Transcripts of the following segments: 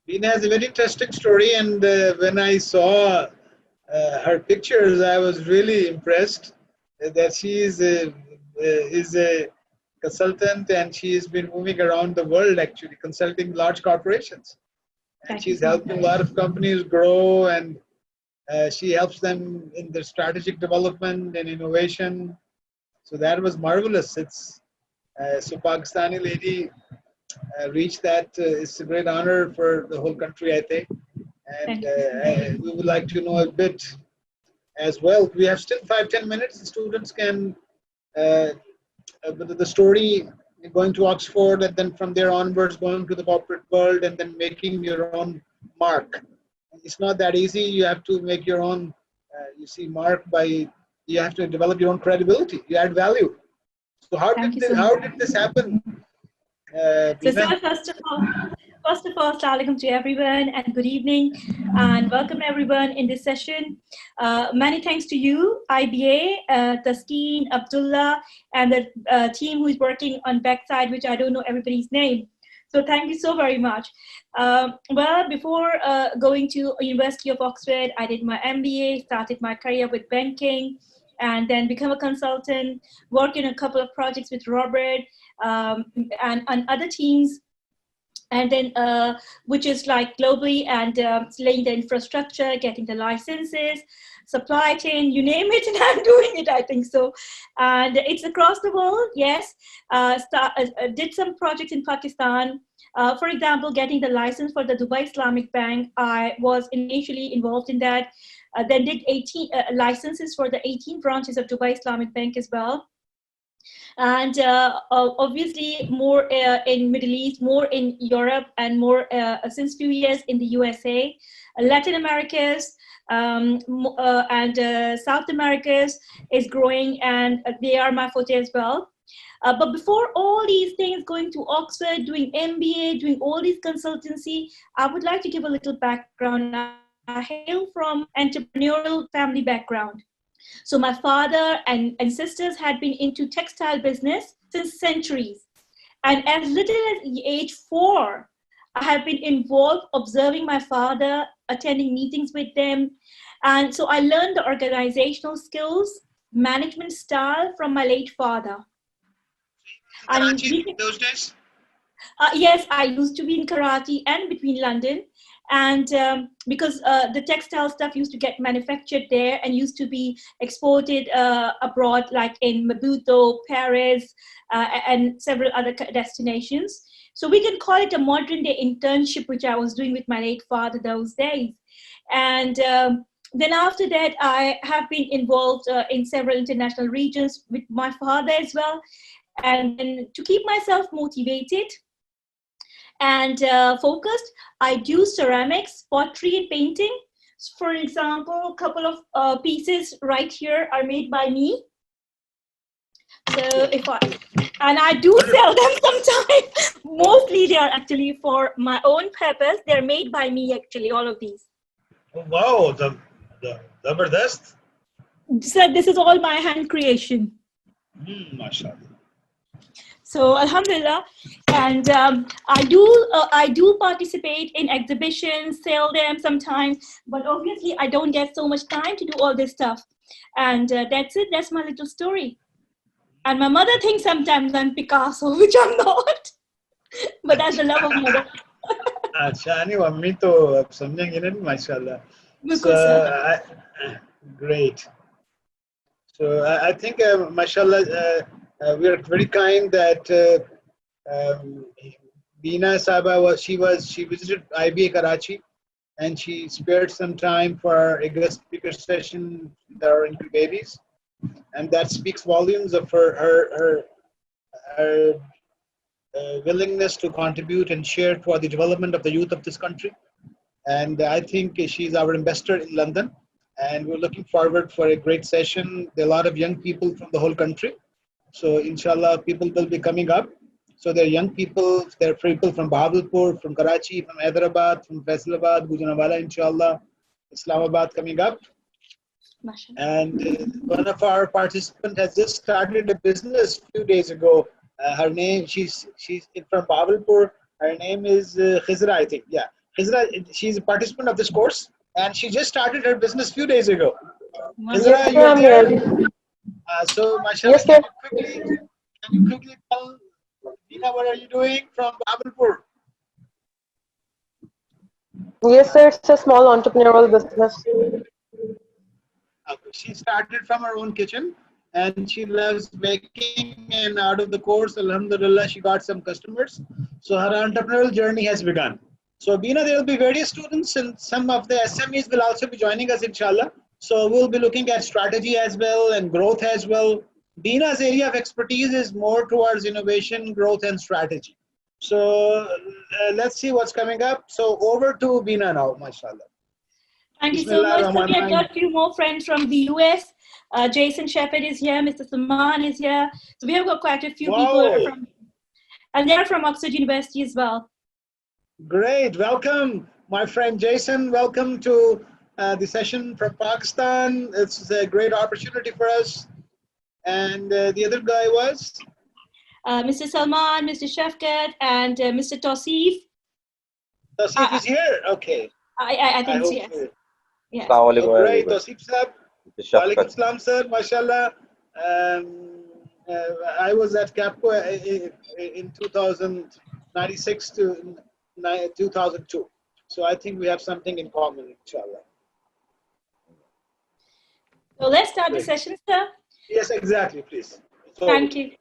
Bina has a very interesting story, and when I saw her pictures, I was really impressed that she is a consultant, and she has been moving around the world actually consulting large corporations, and Thank you she's so helping a much. lot of companies grow, and she helps them in their strategic development and innovation. So that was marvelous. So Pakistani lady reached that. It's a great honor for the whole country, I think. And Thank you so much. we would like to know a bit as well. We have still 5-10 minutes. The students can the story going to Oxford, and then from there onwards going to the corporate world, and then making your own mark. It's not that easy. You have to make your own. You see, mark by you have to develop your own credibility. You add value. So Thank you so how much. did this happen, So, sir, Bina? first of all, Assalamualaikum to everyone and good evening and welcome everyone in this session. Many thanks to you, IBA, Taskeen, Abdullah, and the team who is working on backside, which I don't know everybody's name. So thank you so very much. Well, before going to University of Oxford, I did my MBA, started my career with banking, and then become a consultant, work in a couple of projects with Robert and other teams, and then which is like globally, and laying the infrastructure, getting the licenses, supply chain, you name it, and I'm doing it, I think so. And it's across the world, yes. Did some projects in Pakistan. For example, getting the license for the Dubai Islamic Bank, I was initially involved in that. Then did 18 licenses for the 18 branches of Dubai Islamic Bank as well. And obviously more in Middle East, more in Europe, and more since few years in the USA, Latin Americas, and South Americas is growing, and they are my forte as well. But before all these things, going to Oxford, doing MBA, doing all these consultancy, I would like to give a little background. I hail from entrepreneurial family background. So my father and sisters had been into textile business since centuries. And as little as age 4, I have been involved observing my father, attending meetings with them. And so I learned the organizational skills, management style from my late father. I Karachi mean, those days? yes, I used to be in Karachi and between London. And because the textile stuff used to get manufactured there and used to be exported abroad, like in Maputo, Paris, and several other destinations. So we can call it a modern day internship, which I was doing with my late father those days. And then after that, I have been involved in several international regions with my father as well. And then to keep myself motivated and focused, I do ceramics, pottery, and painting. For example, a couple of pieces right here are made by me. So and I do sell them sometimes. Mostly they are actually for my own purpose. They're made by me actually, all of these. Oh, wow, the Zabardast. So this is all my hand creation. MashaAllah. So Alhamdulillah, and I do participate in exhibitions, sell them sometimes, but obviously I don't get so much time to do all this stuff. And that's it. That's my little story. And my mother thinks sometimes I'm Picasso, which I'm not. But that's the love of mother. अच्छा नहीं mummy तो अब समझेंगे ना माशाल्लाह. बिल्कुल sir. Great. So I think mashallah we are very kind that Bina Saba she visited IBA Karachi, and she spared some time for a guest speaker session with our incubators, and that speaks volumes of her willingness to contribute and share for the development of the youth of this country. And I think she's our ambassador in London, and we're looking forward for a great session. There are a lot of young people from the whole country, so inshallah people will be coming up. So there are young people, there are people from Bahawalpur, from Karachi, from Hyderabad, from Faisalabad, Gujranwala, inshallah, Islamabad coming up. And one of our participants has just started a business a few days ago. Her name, she's from Bahawalpur. Her name is Khizra, I think. Yeah, Isra, she's a participant of this course, and she just started her business a few days ago. Yes, Isra, sir, you're I'm there? here. So, mashallah, Yes, sir. can you quickly tell Bina, what are you doing from Bahawalpur? Yes, sir, it's a small entrepreneurial business. Okay. She started from her own kitchen, and she loves baking. And out of the course, alhamdulillah, she got some customers. So her entrepreneurial journey has begun. So Bina, there will be various students, and some of the SMEs will also be joining us, inshallah. So we'll be looking at strategy as well and growth as well. Bina's area of expertise is more towards innovation, growth, and strategy. So let's see what's coming up. So over to Bina now, mashallah. Thank you so much. Bismillah I've got a few more friends from the US. Jason Shepard is here. Mr. Salman is here. So we have got quite a few people from, and they're from Oxford University as well. Great. Welcome, my friend Jason. Welcome to the session from Pakistan. It's a great opportunity for us. And the other guy was? Mr. Salman, Mr. Shafkat, and Mr. Tausif. Tausif is here? Okay. I think so, yes. Yes. Oh, great. Tausif sir. Walaikum salam, sir. Mashallah. I was at Capco in 1996 to 2002. So I think we have something in common, inshallah. So let's start the session, sir. Yes, exactly, please. Thank you.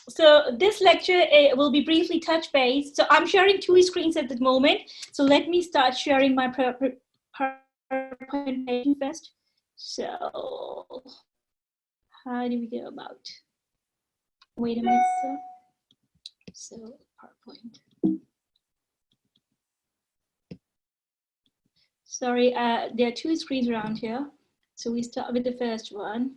So this lecture will be briefly touch base. So I'm sharing two screens at the moment. So let me start sharing my PowerPoint first. So how do we go about? Wait a minute, sir. So PowerPoint. Sorry, there are two screens around here. So we start with the first one.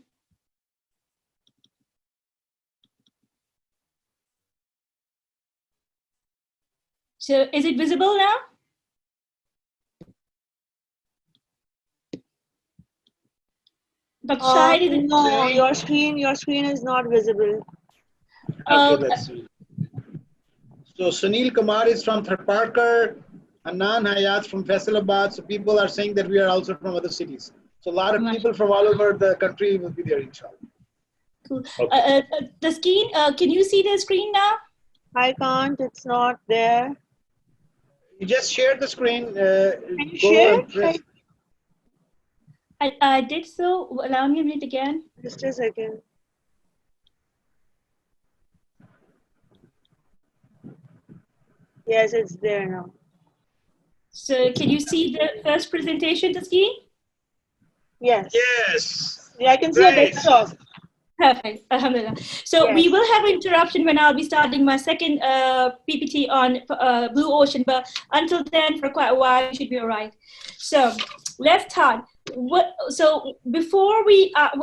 So is it visible now? Dr. Shahid, no, your screen is not visible. Okay, let's see. So Sunil Kumar is from Tharparkar, Anand Hayat from Faisalabad. So people are saying that we are also from other cities. So a lot of people from all over the country will be there, inshallah. Cool. Okay. The screen, can you see the screen now? I can't, it's not there. You just shared the screen. Can you share? I did so. Allow me a minute again. Just a second. Yes, it's there now. So can you see the first presentation, the screen? Yes. Yes. Yeah, I can see a desktop. Perfect. Alhamdulillah. So yes. We will have an interruption when I'll be starting my second PPT on Blue Ocean, but until then, for quite a while, you should be all right. So let's start. So before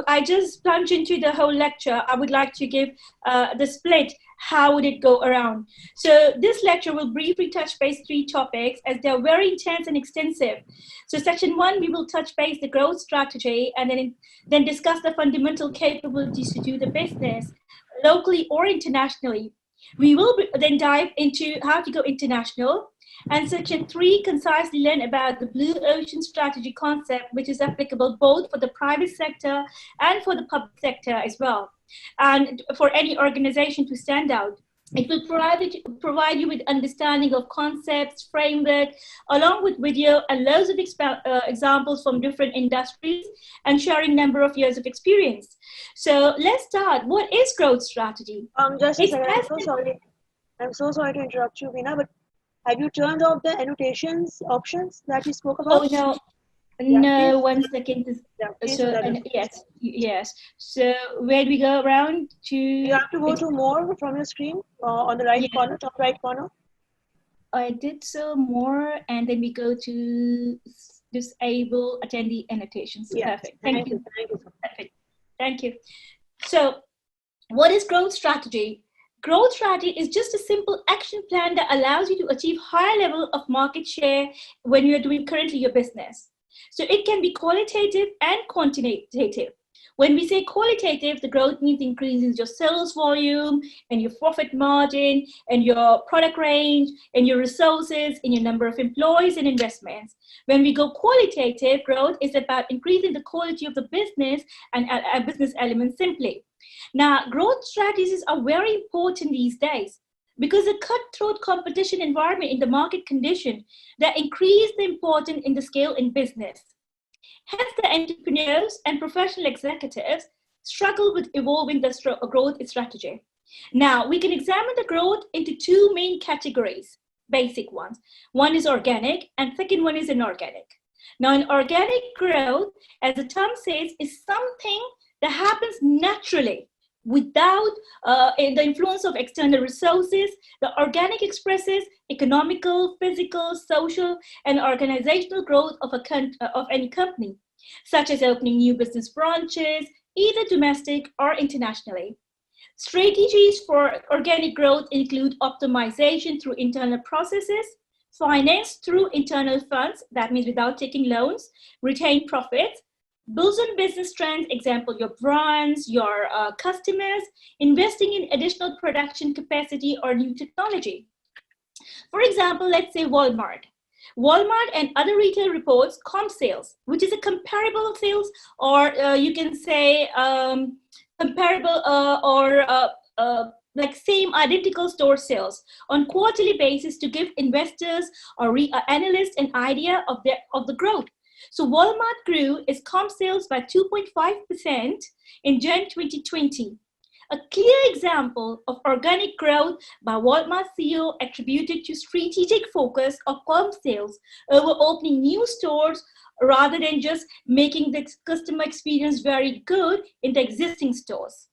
I just plunge into the whole lecture, I would like to give the split. How would it go around? So this lecture will briefly touch base 3 topics as they are very intense and extensive. So section 1, we will touch base the growth strategy and then discuss the fundamental capabilities to do the business locally or internationally. We will then dive into how to go international. And section 3, concisely learn about the blue ocean strategy concept, which is applicable both for the private sector and for the public sector as well, and for any organization to stand out. It will provide you with understanding of concepts, framework, along with video and loads of examples from different industries and sharing number of years of experience. So let's start. What is growth strategy? Just a second. I'm so sorry to interrupt you, Bina, but have you turned off the annotations options that we spoke about? Oh, no. Yeah, no, please. 1 second. Yeah, so, yes. So where do we go around to? You have to go to more from your screen on the right corner, top right corner. I did so more, and then we go to disable attendee annotations. Yeah. Perfect. Thank you. Perfect. Thank you. So what is growth strategy? Growth strategy is just a simple action plan that allows you to achieve higher level of market share when you're doing currently your business. So it can be qualitative and quantitative. When we say qualitative, the growth means increasing your sales volume and your profit margin and your product range and your resources and your number of employees and investments. When we go qualitative, growth is about increasing the quality of the business and business elements simply. Now, growth strategies are very important these days because the cutthroat competition environment in the market condition that increase the importance in the scale in business. Hence, the entrepreneurs and professional executives struggle with evolving the growth strategy. Now, we can examine the growth into two main categories, basic ones. One is organic and second one is inorganic. Now, an organic growth, as the term says, is something that happens naturally without the influence of external resources. The organic expresses economical, physical, social, and organizational growth of any company, such as opening new business branches, either domestic or internationally. Strategies for organic growth include optimization through internal processes, finance through internal funds, that means without taking loans, retain profits, builds on business trends, example, your brands, your customers, investing in additional production capacity or new technology. For example, let's say Walmart. Walmart and other retail reports comp sales, which is a comparable sales, or you can say comparable like same identical store sales on quarterly basis to give investors or analysts an idea of the growth. So Walmart grew its comp sales by 2.5% in Jan 2020. A clear example of organic growth by Walmart CEO attributed to strategic focus of comp sales over opening new stores rather than just making the customer experience very good in the existing stores.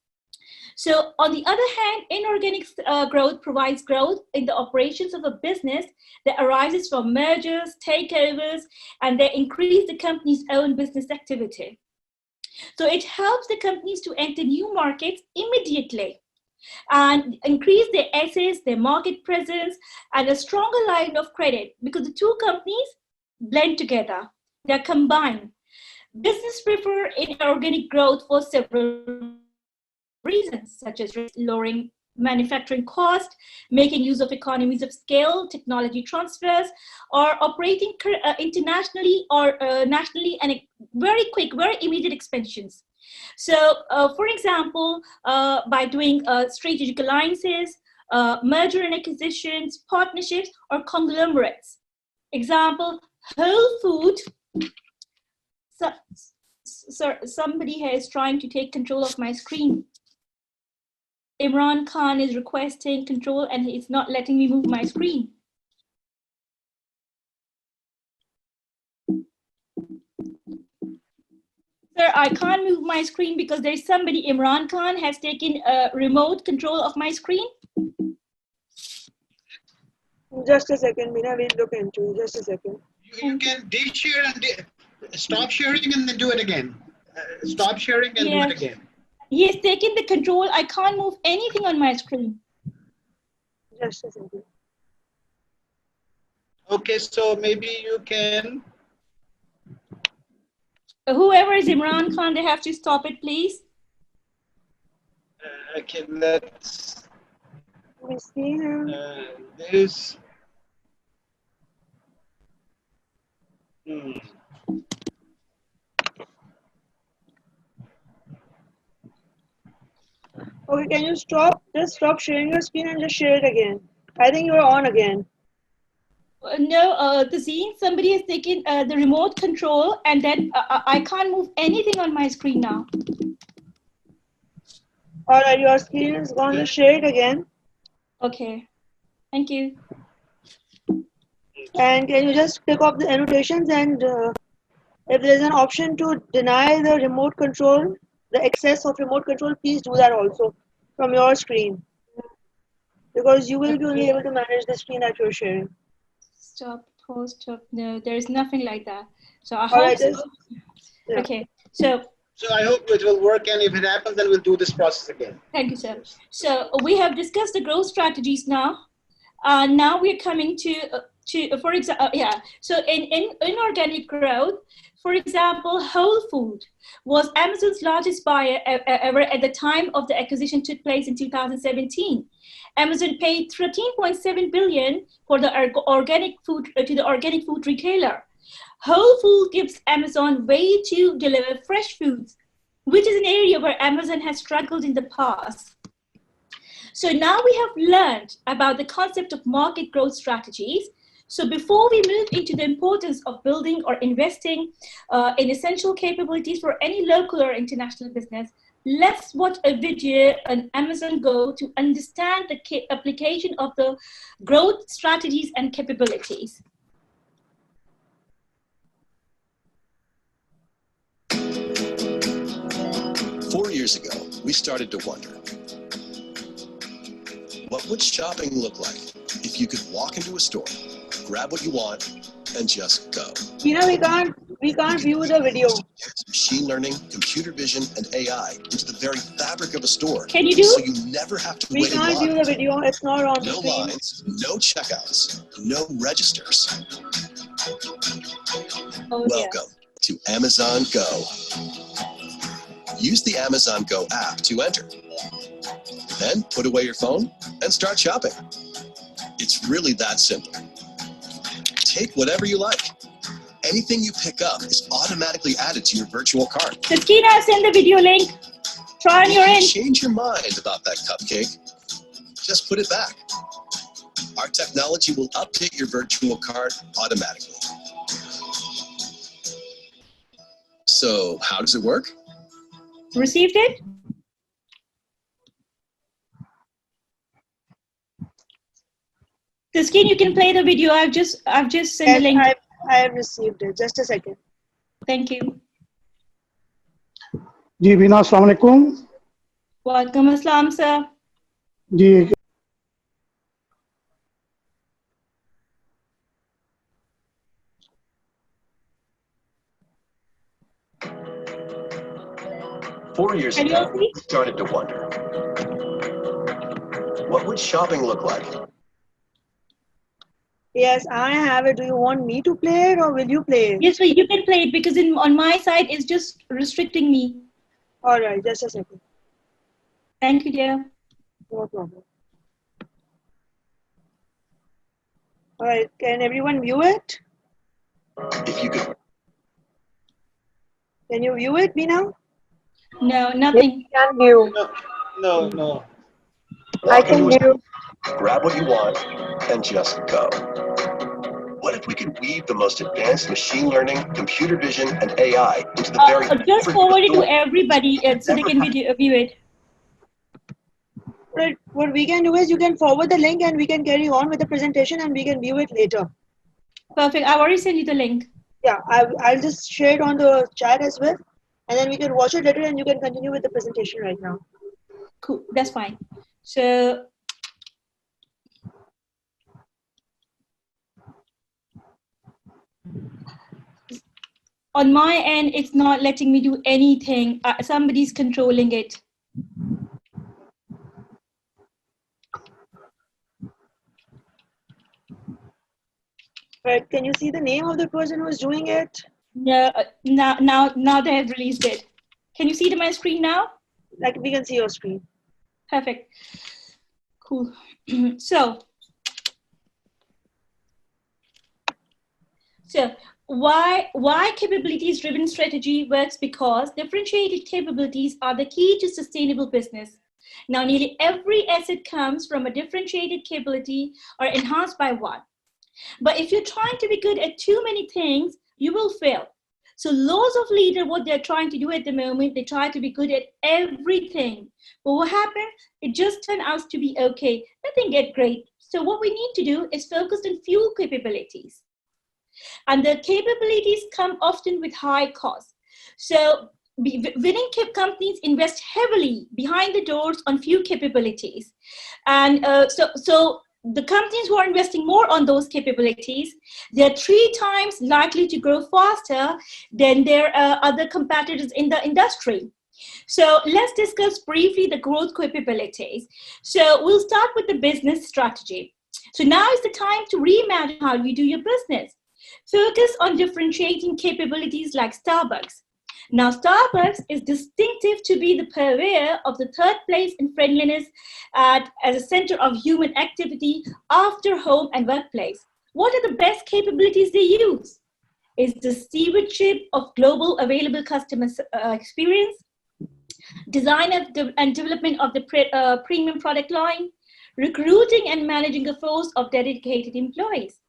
So on the other hand, inorganic growth provides growth in the operations of a business that arises from mergers, takeovers, and they increase the company's own business activity. So it helps the companies to enter new markets immediately and increase their assets, their market presence, and a stronger line of credit because the two companies blend together, they're combined. Business prefer inorganic growth for several reasons, such as lowering manufacturing cost, making use of economies of scale, technology transfers, or operating internationally or nationally, and very quick, very immediate expansions. So, for example, by doing strategic alliances, merger and acquisitions, partnerships, or conglomerates. Example, Whole Food. So somebody here is trying to take control of my screen. Imran Khan is requesting control and he's not letting me move my screen. Sir, I can't move my screen because there's somebody, Imran Khan, has taken remote control of my screen. Just a second, Bina, we'll look into it. Just a second. You can de-share and stop sharing and then do it again. Stop sharing and do it again. He has taken the control. I can't move anything on my screen. Just a second. Okay, so maybe you can. Whoever is Imran Khan, they have to stop it, please. Okay, let's. We see him. There's. Okay, can you just stop sharing your screen and just share it again? I think you're on again. No, Tazeen, somebody has taken the remote control and then I can't move anything on my screen now. All right, your screen is gone. Just share it again. Okay, thank you. And can you just click off the annotations and if there's an option to deny the remote control, the access of remote control, please do that also from your screen. Because you will be only able to manage the screen that you're sharing. Stop, pause, stop. No, there's nothing like that. So I All right, hope so. Yeah. Okay, so I hope it will work, and if it happens, then we'll do this process again. thank you, sir. So we have discussed the growth strategies now. Now we're coming to for example, so in inorganic growth, for example, Whole Food was Amazon's largest buyer ever at the time of the acquisition took place in 2017. Amazon paid $13.7 billion for the organic food to the organic food retailer. Whole Food gives Amazon way to deliver fresh foods, which is an area where Amazon has struggled in the past. So now we have learned about the concept of market growth strategies. So before we move into the importance of building or investing in essential capabilities for any local or international business, let's watch a video on Amazon Go to understand the application of the growth strategies and capabilities. 4 years ago, we started to wonder, what would shopping look like if you could walk into a store, grab what you want, and just go? Bina, we can't view the video. Machine learning, computer vision, and AI into the very fabric of a store. Can you do? So you never have to We wait in can't line. view the video. It's not on the No screen. lines, no checkouts, no registers. Oh, Welcome to Amazon Go. Use the Amazon Go app to enter. Then put away your phone and start shopping. It's really that simple. Take whatever you like. Anything you pick up is automatically added to your virtual cart. Saskina, send the video link. Try on your end. Change your mind about that cupcake. Just put it back. Our technology will update your virtual cart automatically. So how does it work? Received it? Saskina, you can play the video. I've just sent the link. I have received it. Just a second. Thank you. जी बीना अस्सलाम वालेकुम Welcome, Aslam, sir. Ji 4 years Can you ago, all see? we started to wonder, what would shopping look like? Yes, I have it. Do you want me to play it or will you play it? Yes, so you can play it because on my side it's just restricting me. All right, just a second. Thank you, dear. No problem. All right, can everyone view it? If you could Can you view it, Bina? No, nothing. Can view. No. I can view. grab what you want and just go. What if we could weave the most advanced machine learning, computer vision, and AI into the very Just forward it to everybody so they can view it. Right. What we can do is you can forward the link and we can carry on with the presentation and we can view it later. Perfect. I've already sent you the link. Yeah, I'll just share it on the chat as well. And then we can watch it later and you can continue with the presentation right now. Cool. That's fine. So on my end, it's not letting me do anything. Somebody's controlling it. Right, can you see the name of the person who is doing it? No, now they have released it. Can you see my screen now? Like we can see your screen. Perfect. Cool. So why capabilities driven strategy works? Because differentiated capabilities are the key to sustainable business. Now, nearly every asset comes from a differentiated capability or enhanced by one. But if you're trying to be good at too many things, you will fail. So laws of leader, what they're trying to do at the moment, they try to be good at everything. But what happened? It just turned out to be okay. Nothing get great. So what we need to do is focus on few capabilities. And the capabilities come often with high costs. So winning companies invest heavily behind the doors on few capabilities. And so the companies who are investing more on those capabilities, they're 3 times likely to grow faster than their other competitors in the industry. So let's discuss briefly the growth capabilities. So we'll start with the business strategy. So now is the time to reimagine how you do your business. Focus on differentiating capabilities like Starbucks. Now, Starbucks is distinctive to be the purveyor of the third place in friendliness as a center of human activity after home and workplace. What are the best capabilities they use? Is the stewardship of global available customer experience, design and development of the premium product line, recruiting and managing a force of dedicated employees.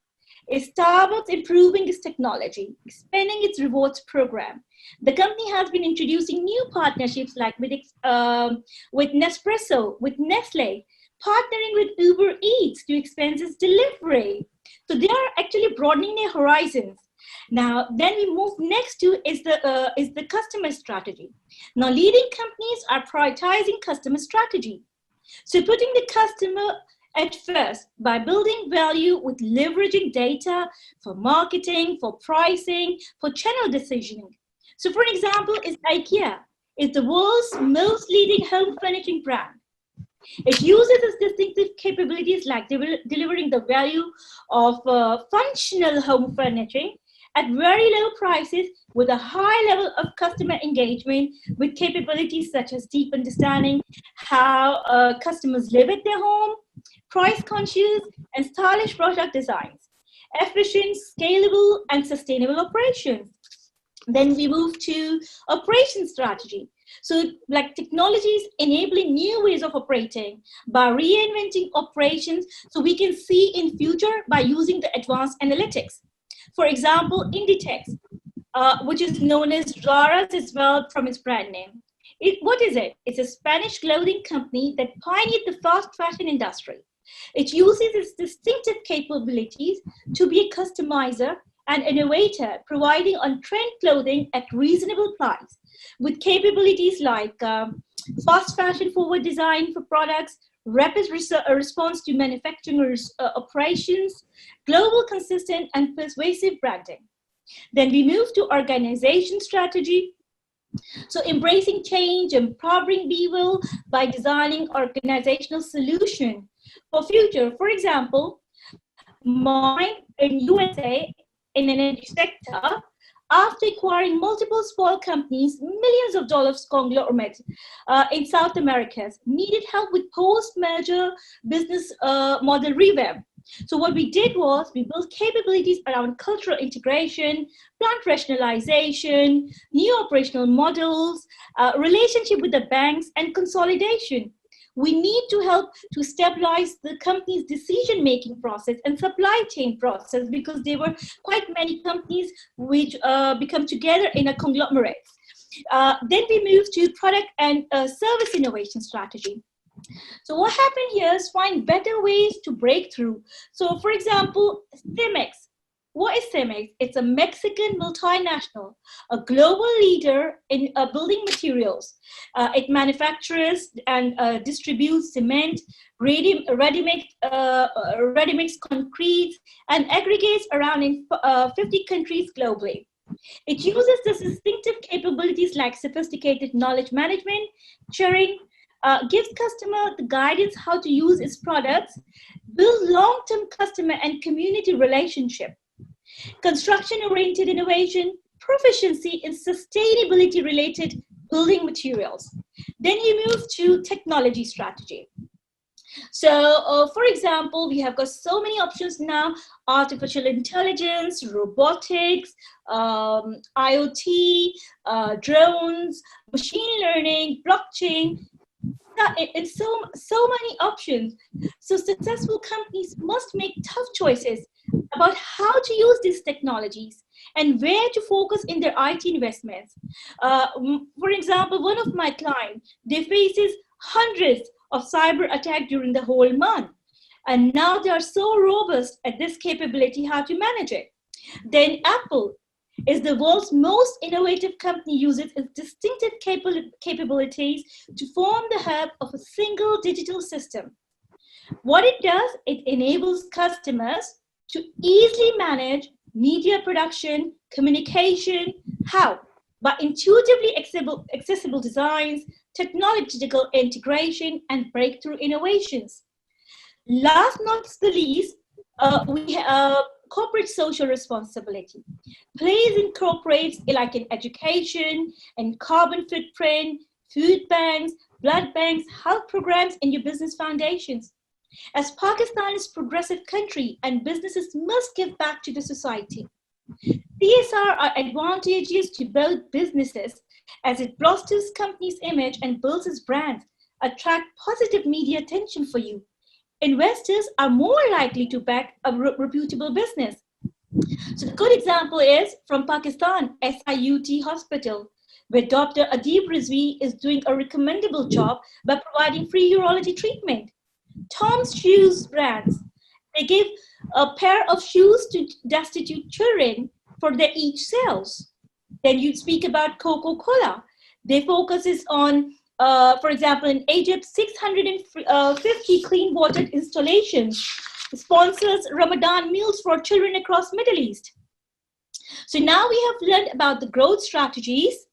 Is Starbucks improving its technology, expanding its rewards program? The company has been introducing new partnerships like with Nespresso, with Nestle, partnering with Uber Eats to expand its delivery. So they are actually broadening their horizons. Now, then we move next to is the customer strategy. Now, leading companies are prioritizing customer strategy. So putting the customer at first by building value with leveraging data for marketing, for pricing, for channel decisioning. So for an example, is IKEA. It's the world's most leading home furnishing brand. It uses its distinctive capabilities like delivering the value of functional home furnishing at very low prices with a high level of customer engagement with capabilities such as deep understanding how customers live at their home, price conscious and stylish product designs, efficient, scalable and sustainable operations. Then we move to operation strategy. So like technologies enabling new ways of operating by reinventing operations so we can see in future by using the advanced analytics. For example, Inditex, which is known as Zara's as well from its brand name. What is it? It's a Spanish clothing company that pioneered the fast fashion industry. It uses its distinctive capabilities to be a customizer and innovator, providing on-trend clothing at reasonable price, with capabilities like fast fashion forward design for products, rapid response to manufacturing operations, global consistent and persuasive branding. Then we move to organization strategy. So embracing change, empowering people by designing organizational solution for future. For example, mine in USA in an energy sector, after acquiring multiple small companies, millions of dollars conglomerates in South America needed help with post-merger business model revamp. So what we did was we built capabilities around cultural integration, plant rationalization, new operational models, relationship with the banks, and consolidation. We need to help to stabilize the company's decision-making process and supply chain process because there were quite many companies which become together in a conglomerate. Then we move to product and service innovation strategy. So what happened here is find better ways to break through. So for example, Cemex. What is Cemex? It's a Mexican multinational, a global leader in building materials. It manufactures and distributes cement, ready-mix concrete, and aggregates around in 50 countries globally. It uses the distinctive capabilities like sophisticated knowledge management, sharing, gives customer the guidance how to use its products, build long-term customer and community relationship. Construction-oriented innovation, proficiency in sustainability-related building materials. Then you move to technology strategy. So, for example, we have got so many options now: artificial intelligence, robotics, IoT, drones, machine learning, blockchain. It's so many options. So successful companies must make tough choices about how to use these technologies and where to focus in their IT investments. For example, one of my clients, they faces hundreds of cyber attacks during the whole month. And now they are so robust at this capability, how to manage it. Then Apple is the world's most innovative company, uses its distinctive capabilities to form the hub of a single digital system. What it does, it enables customers to easily manage media production, communication. How? By intuitively accessible designs, technological integration, and breakthrough innovations. Last not the least, we have corporate social responsibility. Plays incorporates like in education and carbon footprint, food banks, blood banks, health programs in your business foundations. As Pakistan is a progressive country and businesses must give back to the society. CSR are advantageous to both businesses as it bolsters company's image and builds its brand, attract positive media attention for you. Investors are more likely to back a reputable business. So a good example is from Pakistan, SIUT Hospital, where Dr. Adib Rizvi is doing a recommendable job by providing free urology treatment. Tom's Shoes brands, they give a pair of shoes to destitute children for their each sales. Then you speak about Coca-Cola. Their focus is on, for example, in Egypt, 650 clean water installations, sponsors Ramadan meals for children across Middle East. So now we have learned about the growth strategies.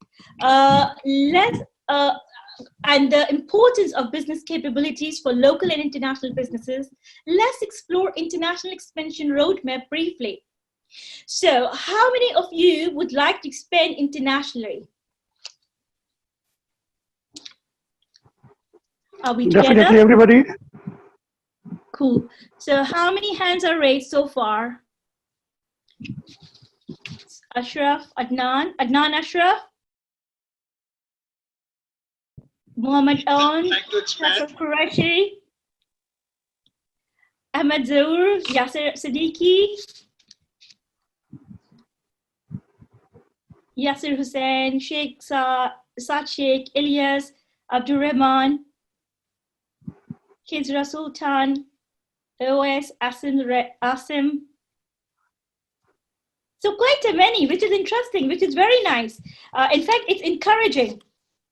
And the importance of business capabilities for local and international businesses. Let's explore international expansion roadmap briefly. So how many of you would like to expand internationally? Are we together? Definitely, everybody. Cool. So how many hands are raised so far? Ashraf, Adnan, Ashraf? Muhammad Aoun, Yasser Qureshi, Ahmed Zaur, Yasser Siddiqui, Yasser Hussain, Sheikh Saad Sheikh, Ilyas, Abdur Rahman, Khizra Sultan, OS, Asim. So quite a many, which is interesting, which is very nice. In fact, it's encouraging.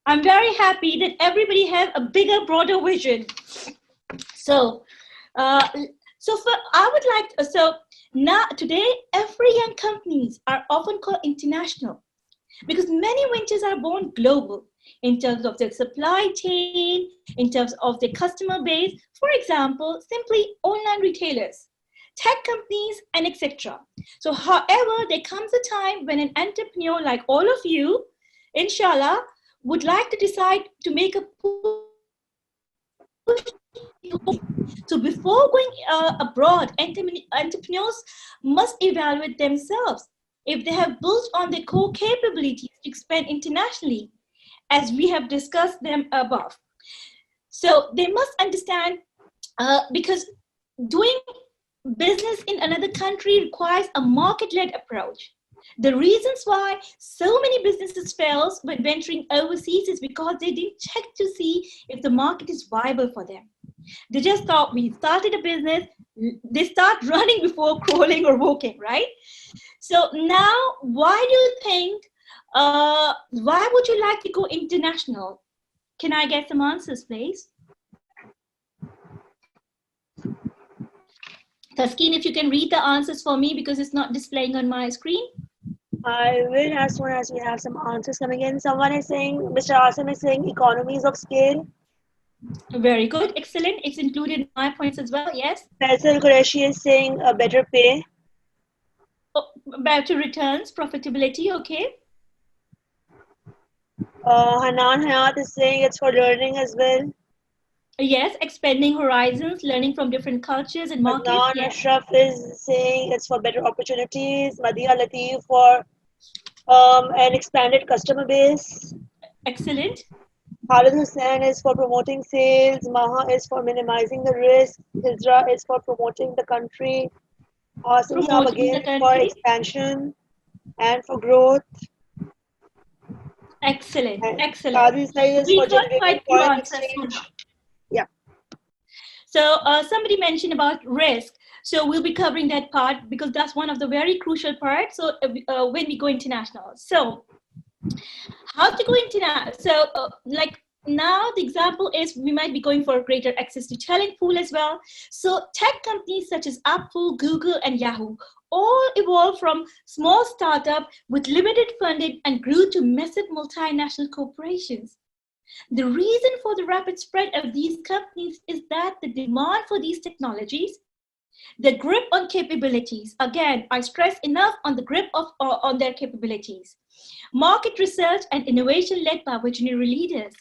I'm very happy that everybody have a bigger, broader vision. So, now today, every young companies are often called international because many ventures are born global in terms of their supply chain, in terms of their customer base. For example, simply online retailers, tech companies, and etc. So, however, there comes a time when an entrepreneur like all of you, inshallah, would like to decide to make a push. So before going abroad, entrepreneurs must evaluate themselves if they have built on their core capabilities to expand internationally, as we have discussed them above. So they must understand, because doing business in another country requires a market-led approach. The reasons why so many businesses fail when venturing overseas is because they didn't check to see if the market is viable for them. They just thought we started a business, they start running before crawling or walking, right? So now, why do you think, why would you like to go international? Can I get some answers, please? Taskeen, if you can read the answers for me because it's not displaying on my screen. I will, as soon as we have some answers coming in. Someone is saying, Mr. Asim is saying economies of scale. Very good, excellent. It's included in my points as well, yes. Faisal Qureshi is saying a better pay. Oh, better returns, profitability, okay. Hanan Hayat is saying it's for learning as well. Yes, expanding horizons, learning from different cultures and markets. Adnan Yes. Ashraf is saying it's for better opportunities. Madhiya Latif for an expanded customer base. Excellent. Khalid Hussain is for promoting sales. Maha is for minimizing the risk. Hijra is for promoting the country. Asim Saab again for expansion and for growth. Excellent, And excellent. Qazi Sai is for generating foreign exchange. Yeah. So somebody mentioned about risk. So we'll be covering that part because that's one of the very crucial parts. So when we go international. So how to go international? So like now the example is we might be going for greater access to talent pool as well. So tech companies such as Apple, Google, and Yahoo all evolved from small startup with limited funding and grew to massive multinational corporations. The reason for the rapid spread of these companies is that the demand for these technologies, the grip on capabilities, again, I stress enough on the grip on their capabilities, market research and innovation led by visionary leaders.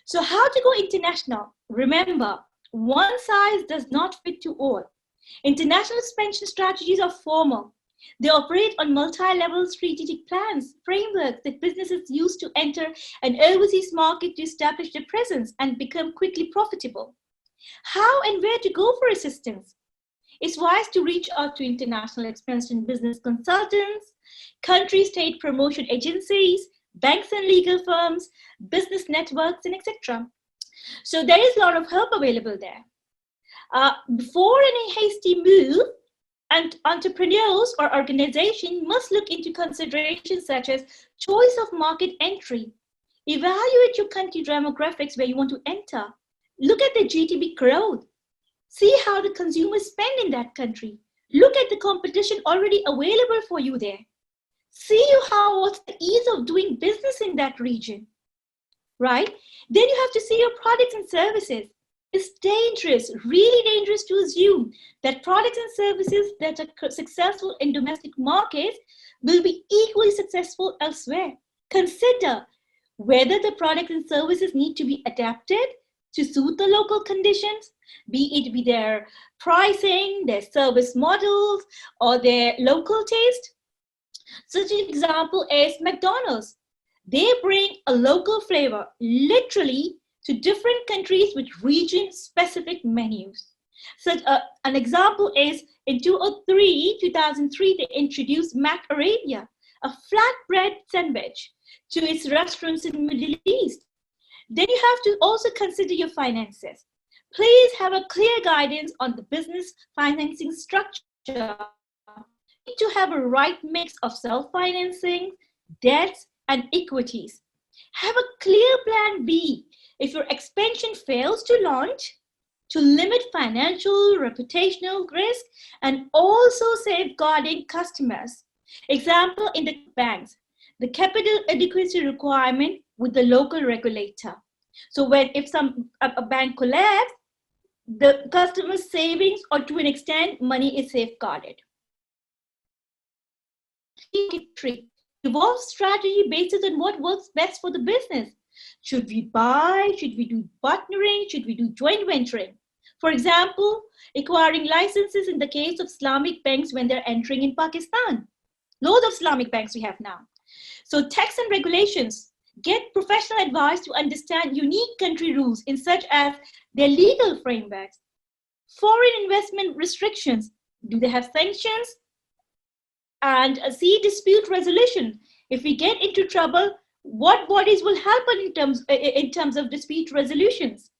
So how to go international? Remember, one size does not fit to all. International expansion strategies are formal. They operate on multi-level strategic plans, frameworks that businesses use to enter an overseas market to establish their presence and become quickly profitable. How and where to go for assistance? It's wise to reach out to international expansion business consultants, country state promotion agencies, banks and legal firms, business networks, and etc. So there is a lot of help available there. Before any hasty move, and entrepreneurs or organizations must look into considerations such as choice of market entry. Evaluate your country demographics where you want to enter. Look at the GDP growth. See how the consumers spend in that country. Look at the competition already available for you there. See what's the ease of doing business in that region, right? Then you have to see your products and services. It's dangerous, really dangerous to assume that products and services that are successful in domestic markets will be equally successful elsewhere. Consider whether the products and services need to be adapted to suit the local conditions, be it be their pricing, their service models, or their local taste. Such an example is McDonald's. They bring a local flavor, literally, to different countries with region-specific menus. Such an example is in 2003, they introduced Mac Arabia, a flatbread sandwich, to its restaurants in the Middle East. Then you have to also consider your finances. Please have a clear guidance on the business financing structure. You need to have a right mix of self-financing, debts, and equities. Have a clear plan B if your expansion fails to launch, to limit financial, reputational risk, and also safeguarding customers. Example in the banks, the capital adequacy requirement with the local regulator. So if a bank collapses, the customer's savings, or to an extent, money is safeguarded. Evolve strategy based on what works best for the business. Should we buy? Should we do partnering? Should we do joint venturing? For example, acquiring licenses in the case of Islamic banks when they're entering in Pakistan. Loads of Islamic banks we have now. So tax and regulations. Get professional advice to understand unique country rules in such as their legal frameworks. Foreign investment restrictions. Do they have sanctions? And see dispute resolution. If we get into trouble, what bodies will help in terms of dispute resolutions?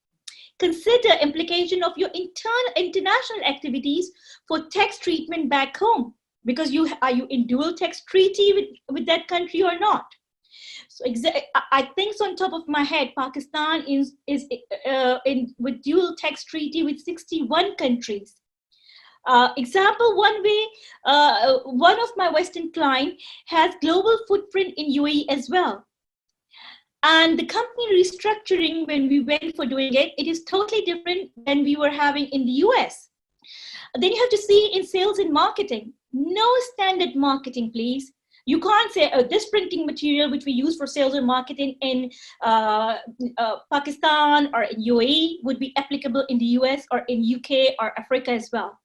Consider implication of your international activities for tax treatment back home, because are you in dual tax treaty with that country or not? So I think so on top of my head, Pakistan is with dual tax treaty with 61 countries. Example, one of my Western clients has global footprint in UAE as well. And the company restructuring, when we went for doing it, it is totally different than we were having in the US. Then you have to see in sales and marketing. No standard marketing, please. You can't say, oh, this printing material which we use for sales and marketing in Pakistan or in UAE would be applicable in the US or in UK or Africa as well.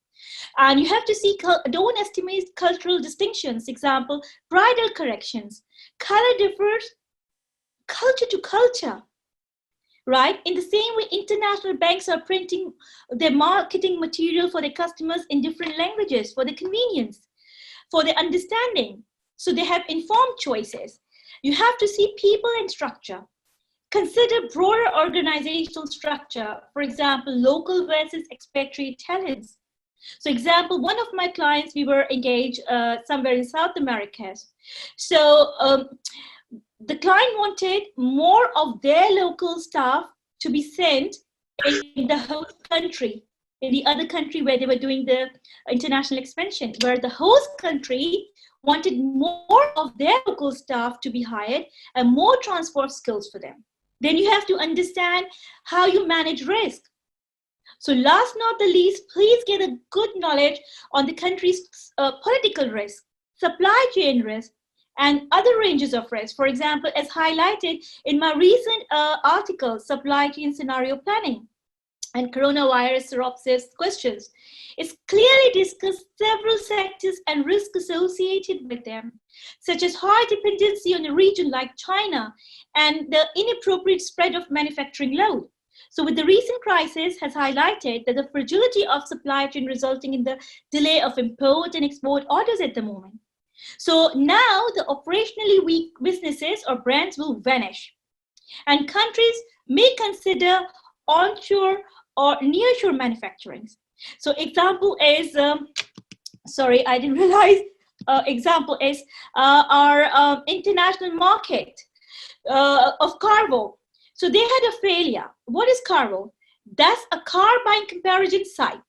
And you have to see, don't estimate cultural distinctions. Example, bridal corrections. Color differs culture to culture, right? In the same way, international banks are printing their marketing material for their customers in different languages for the convenience, for their understanding. So they have informed choices. You have to see people and structure. Consider broader organizational structure. For example, local versus expatriate talents. So example, one of my clients, we were engaged somewhere in South America. So the client wanted more of their local staff to be sent in the host country, in the other country where they were doing the international expansion, where the host country wanted more of their local staff to be hired and more transfer of skills for them. Then you have to understand how you manage risk. So last not the least, please get a good knowledge on the country's political risk, supply chain risk, and other ranges of risk. For example, as highlighted in my recent article, Supply Chain Scenario Planning and Coronavirus Seropsis Questions, it's clearly discussed several sectors and risks associated with them, such as high dependency on a region like China and the inappropriate spread of manufacturing load. So with the recent crisis has highlighted that the fragility of supply chain resulting in the delay of import and export orders at the moment. So now the operationally weak businesses or brands will vanish, and countries may consider onshore or nearshore manufacturing. So example is, sorry, I didn't realize, example is our international market of Carvo. So they had a failure. What is Carvo? That's a car buying comparison site.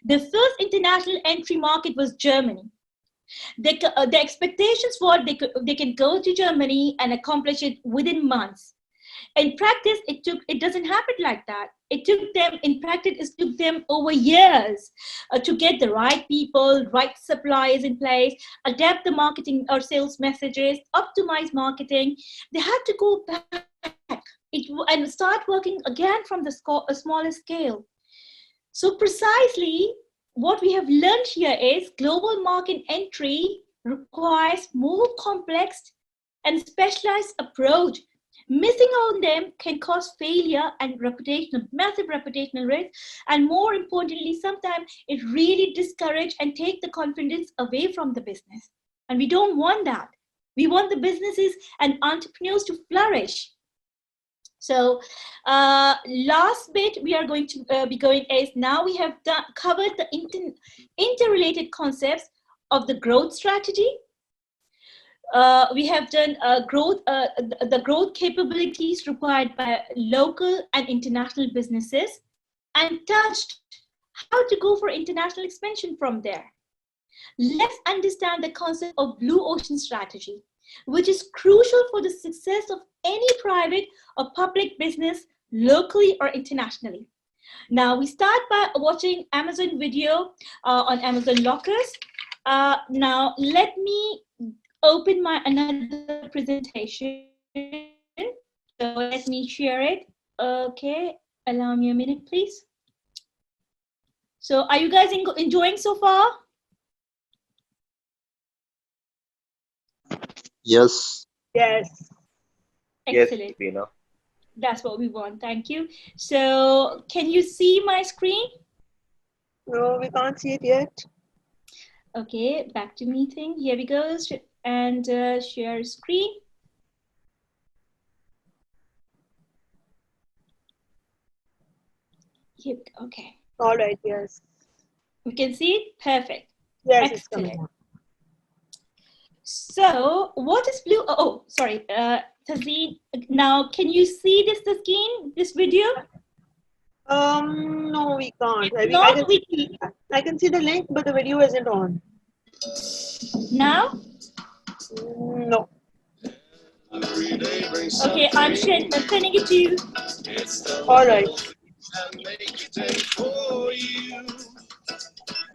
The first international entry market was Germany. The expectations were they can go to Germany and accomplish it within months. In practice, it doesn't happen like that. It took them over years to get the right people, right suppliers in place, adapt the marketing or sales messages, optimize marketing. They had to go back and start working again from a smaller scale. So precisely what we have learned here is global market entry requires more complex and specialized approach. Missing on them can cause failure and massive reputational risk, and more importantly, sometimes it really discourages and take the confidence away from the business. And we don't want that. We want the businesses and entrepreneurs to flourish. So last bit we are going to be going is, now we have covered the interrelated concepts of the growth strategy. We have done the growth capabilities required by local and international businesses, and touched how to go for international expansion from there. Let's understand the concept of blue ocean strategy, which is crucial for the success of any private or public business locally or internationally. Now we start by watching Amazon video on Amazon Lockers. Now let me open my another presentation. So let me share it. Okay, allow me a minute, please. So are you guys enjoying so far? Yes. Yes. Excellent. Yes, Bina. That's what we want. Thank you. So can you see my screen? No, we can't see it yet. Okay, back to meeting. Here we go. And share screen. Here we go. Okay. All right, yes. We can see it? Perfect. Yes, it's Excellent. coming. So what is blue? Oh, sorry, Tazeen. Now, can you see this video? No, we can't. I can see the link, but the video isn't on. Now? No. Okay, I'm sending it to you. All right.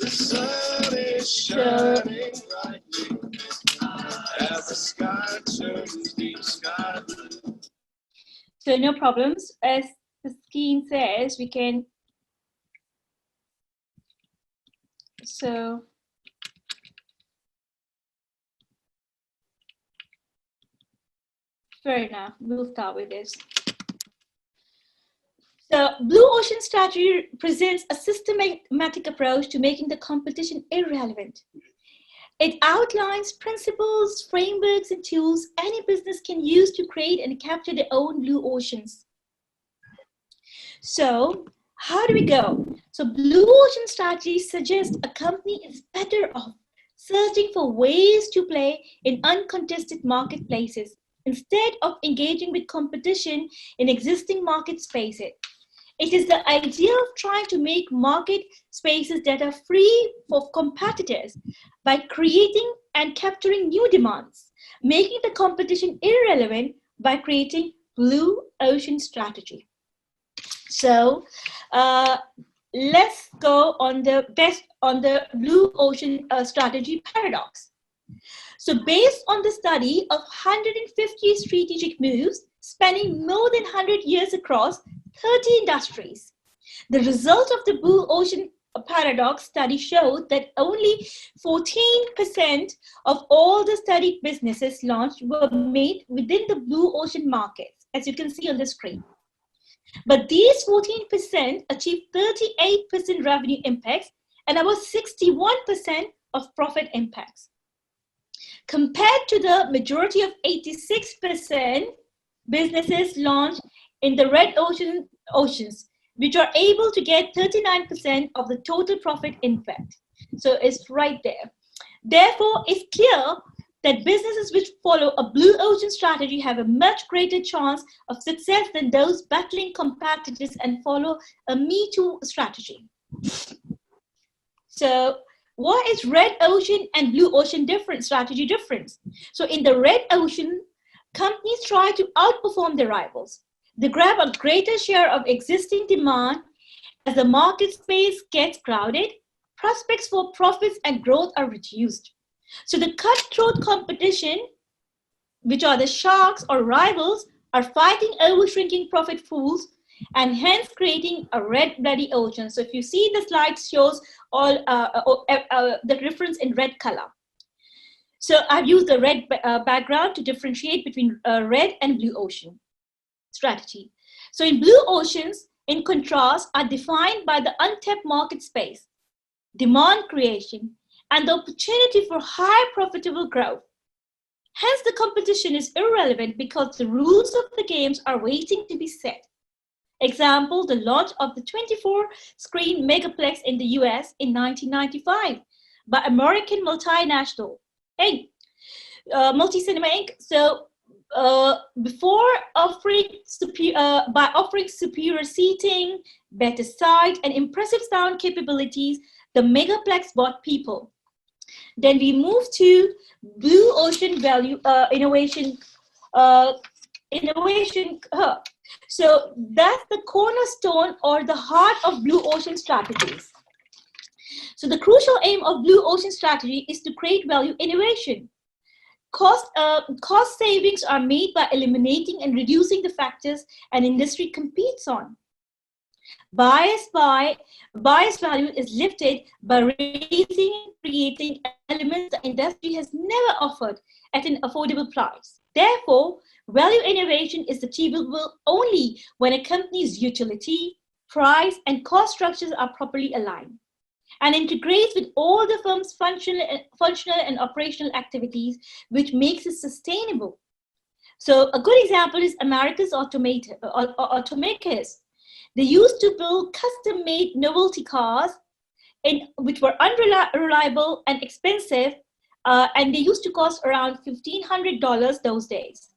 The sun is shining brightly as the sky turns deep sky blue. So no problems. As the screen says, we can. So fair enough. We'll start with this. The Blue Ocean Strategy presents a systematic approach to making the competition irrelevant. It outlines principles, frameworks, and tools any business can use to create and capture their own blue oceans. So, how do we go? So, Blue Ocean Strategy suggests a company is better off searching for ways to play in uncontested marketplaces instead of engaging with competition in existing market spaces. It is the idea of trying to make market spaces that are free for competitors by creating and capturing new demands, making the competition irrelevant by creating blue ocean strategy. So let's go on the blue ocean strategy paradox. So based on the study of 150 strategic moves spanning more than 100 years across 30 industries, the result of the blue ocean paradox study showed that only 14% of all the studied businesses launched were made within the blue ocean markets, as you can see on the screen. But these 14% achieved 38% revenue impacts and about 61% of profit impacts, compared to the majority of 86% businesses launched in the red oceans, which are able to get 39% of the total profit impact. So it's right there. Therefore, it's clear that businesses which follow a blue ocean strategy have a much greater chance of success than those battling competitors and follow a Me Too strategy. So what is red ocean and blue ocean strategy difference? So in the red ocean, companies try to outperform their rivals. They grab a greater share of existing demand. As the market space gets crowded, prospects for profits and growth are reduced. So the cutthroat competition, which are the sharks or rivals, are fighting over shrinking profit pools and hence creating a red bloody ocean. So if you see the slide shows all the difference in red color. So I've used the red background to differentiate between red and blue ocean strategy. So in blue oceans, in contrast, are defined by the untapped market space, demand creation, and the opportunity for high profitable growth. Hence, the competition is irrelevant because the rules of the games are waiting to be set. Example, the launch of the 24-screen megaplex in the US in 1995 by American multinational, Multi-Cinema Inc. So, by offering superior seating, better sight, and impressive sound capabilities, the megaplex bought people. Then we move to blue ocean value innovation hub. So that's the cornerstone or the heart of blue ocean strategies. So the crucial aim of blue ocean strategy is to create value innovation. Cost savings are made by eliminating and reducing the factors an industry competes on. Bias value is lifted by raising and creating elements the industry has never offered at an affordable price. Therefore, value innovation is achievable only when a company's utility, price, and cost structures are properly aligned and integrates with all the firm's functional and operational activities, which makes it sustainable. So a good example is America's automakers. They used to build custom-made novelty cars which were unreliable and expensive, and they used to cost around $1,500 those days.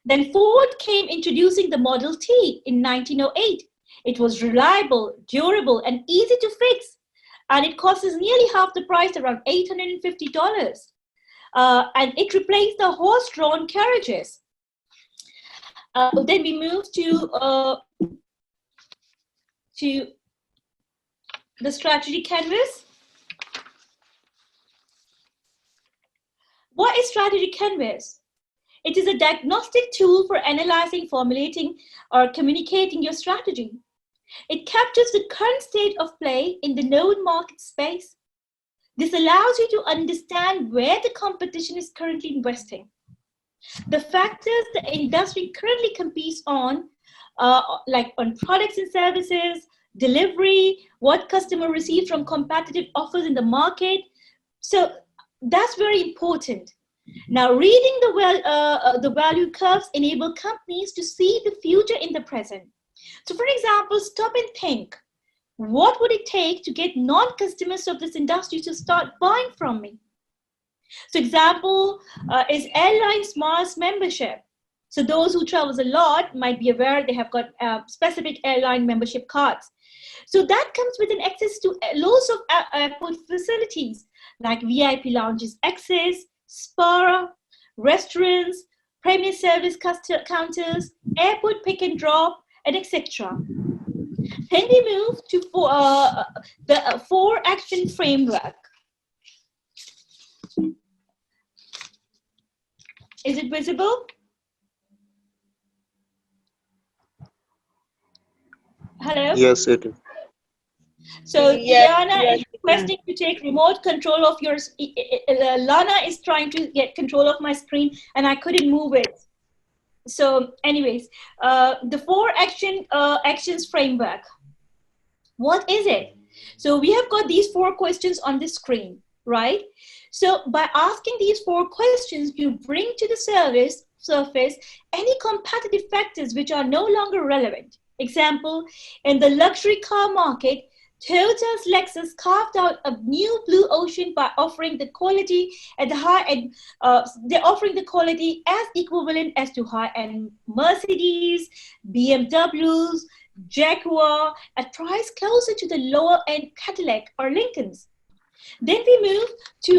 Then Ford came introducing the Model T in 1908. It was reliable, durable, and easy to fix, and it costs nearly half the price, around $850. And it replaced the horse-drawn carriages. Then we move to the strategy canvas. What is strategy canvas? It is a diagnostic tool for analyzing, formulating, or communicating your strategy. It captures the current state of play in the known market space. This allows you to understand where the competition is currently investing, the factors the industry currently competes on, like on products and services, delivery, what customer receives from competitive offers in the market. So that's very important. Now, reading the value curves enable companies to see the future in the present. So for example, stop and think, what would it take to get non-customers of this industry to start buying from me? So example is airline Smiles membership. So those who travel a lot might be aware they have got specific airline membership cards. So that comes with an access to loads of airport facilities like VIP lounges access, spa, restaurants, premise service counters, airport pick and drop, and etc. Then we move to the 4-action framework. Is it visible? Hello? Yes, it is. So Yes, Diana yes, is requesting to take remote control of yours. Lana is trying to get control of my screen and I couldn't move it. So anyways, the 4 actions framework. What is it? So we have got these 4 questions on the screen, right? So by asking these 4 questions, you bring to the surface any competitive factors which are no longer relevant. Example, in the luxury car market, Toyota's Lexus carved out a new blue ocean by offering the quality at the high end. They're offering the quality as equivalent as to high-end Mercedes, BMWs, Jaguar, at price closer to the lower-end Cadillac or Lincolns. Then we move to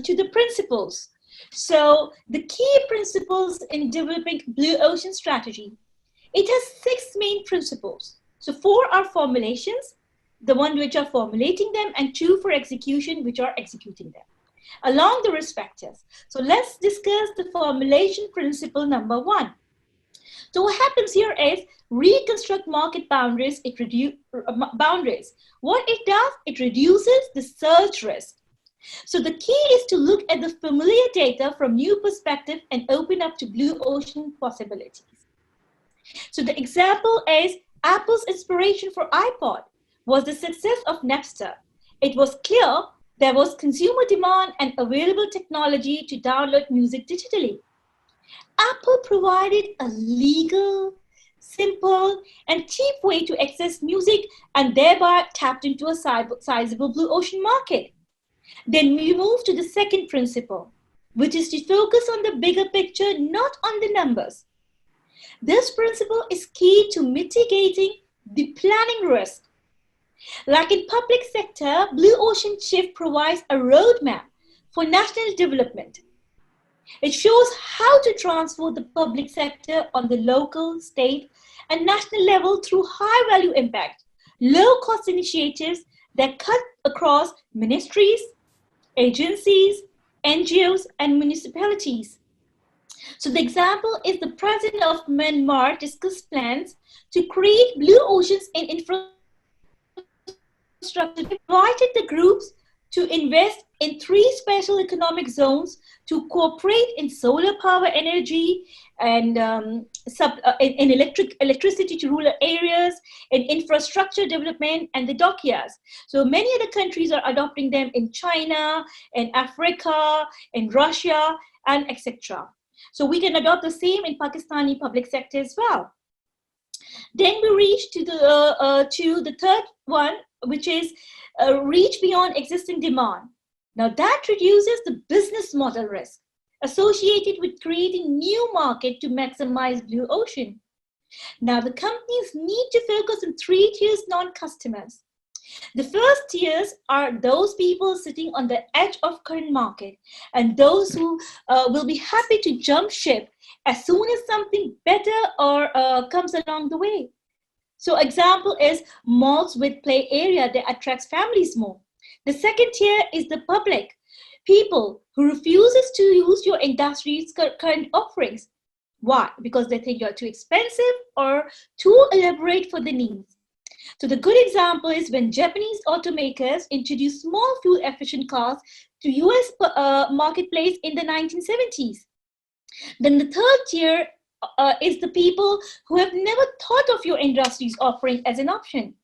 to the principles. So the key principles in developing blue ocean strategy. It has 6 main principles. So 4 are formulations, the one which are formulating them, and 2 for execution, which are executing them along the respectives. So let's discuss the formulation principle number 1. So what happens here is reconstruct market boundaries. Boundaries. What it does, it reduces the surge risk. So the key is to look at the familiar data from new perspective and open up to blue ocean possibilities. So the example is Apple's inspiration for iPod was the success of Napster. It was clear there was consumer demand and available technology to download music digitally. Apple provided a legal, simple, and cheap way to access music and thereby tapped into a sizable blue ocean market. Then we move to the second principle, which is to focus on the bigger picture, not on the numbers. This principle is key to mitigating the planning risk. Like in public sector, Blue Ocean Shift provides a roadmap for national development. It shows how to transform the public sector on the local, state, and national level through high-value impact, low-cost initiatives that cut across ministries, agencies, NGOs, and municipalities. So the example is the President of Myanmar discussed plans to create blue oceans in infrastructure. Invited the groups to invest in 3 special economic zones to cooperate in solar power energy and in electricity to rural areas, in infrastructure development and the dockyards. So many other countries are adopting them in China, in Africa, in Russia, and etc. So we can adopt the same in Pakistani public sector as well. Then we reach to the third one, which is reach beyond existing demand. Now that reduces the business model risk associated with creating new market to maximize blue ocean. Now the companies need to focus on 3 tiers non-customers. The first tiers are those people sitting on the edge of current market and those who will be happy to jump ship as soon as something better or comes along the way. So example is malls with play area that attracts families more. The second tier is the public, people who refuses to use your industry's current offerings. Why? Because they think you're too expensive or too elaborate for the needs. So the good example is when Japanese automakers introduced small fuel-efficient cars to US marketplace in the 1970s. Then the third tier is the people who have never thought of your industry's offering as an option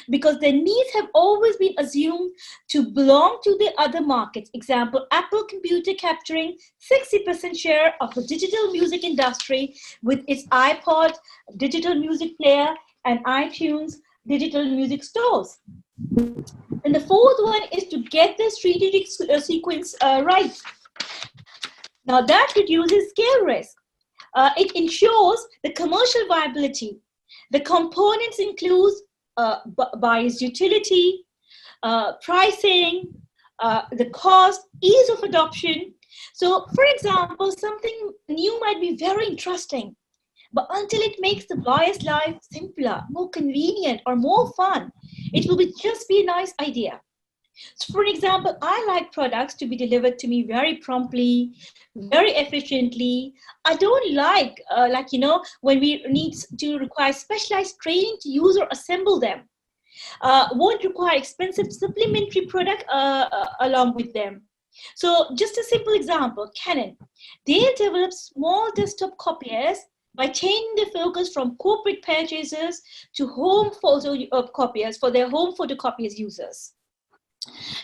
because their needs have always been assumed to belong to the other markets. Example, Apple Computer capturing 60% share of the digital music industry with its iPod digital music player and iTunes digital music stores. And the fourth one is to get the strategic sequence right. Now that reduces scale risk. It ensures the commercial viability. The components include buyer's utility, pricing, the cost, ease of adoption, So for example, something new might be very interesting, but until it makes the buyer's life simpler, more convenient, or more fun, it will just be a nice idea. So for example, I like products to be delivered to me very promptly, very efficiently. I don't like, when we need to require specialized training to use or assemble them. Won't require expensive supplementary product along with them. So just a simple example, Canon. They develop small desktop copiers by changing the focus from corporate purchasers to home photocopiers for their home photocopiers users.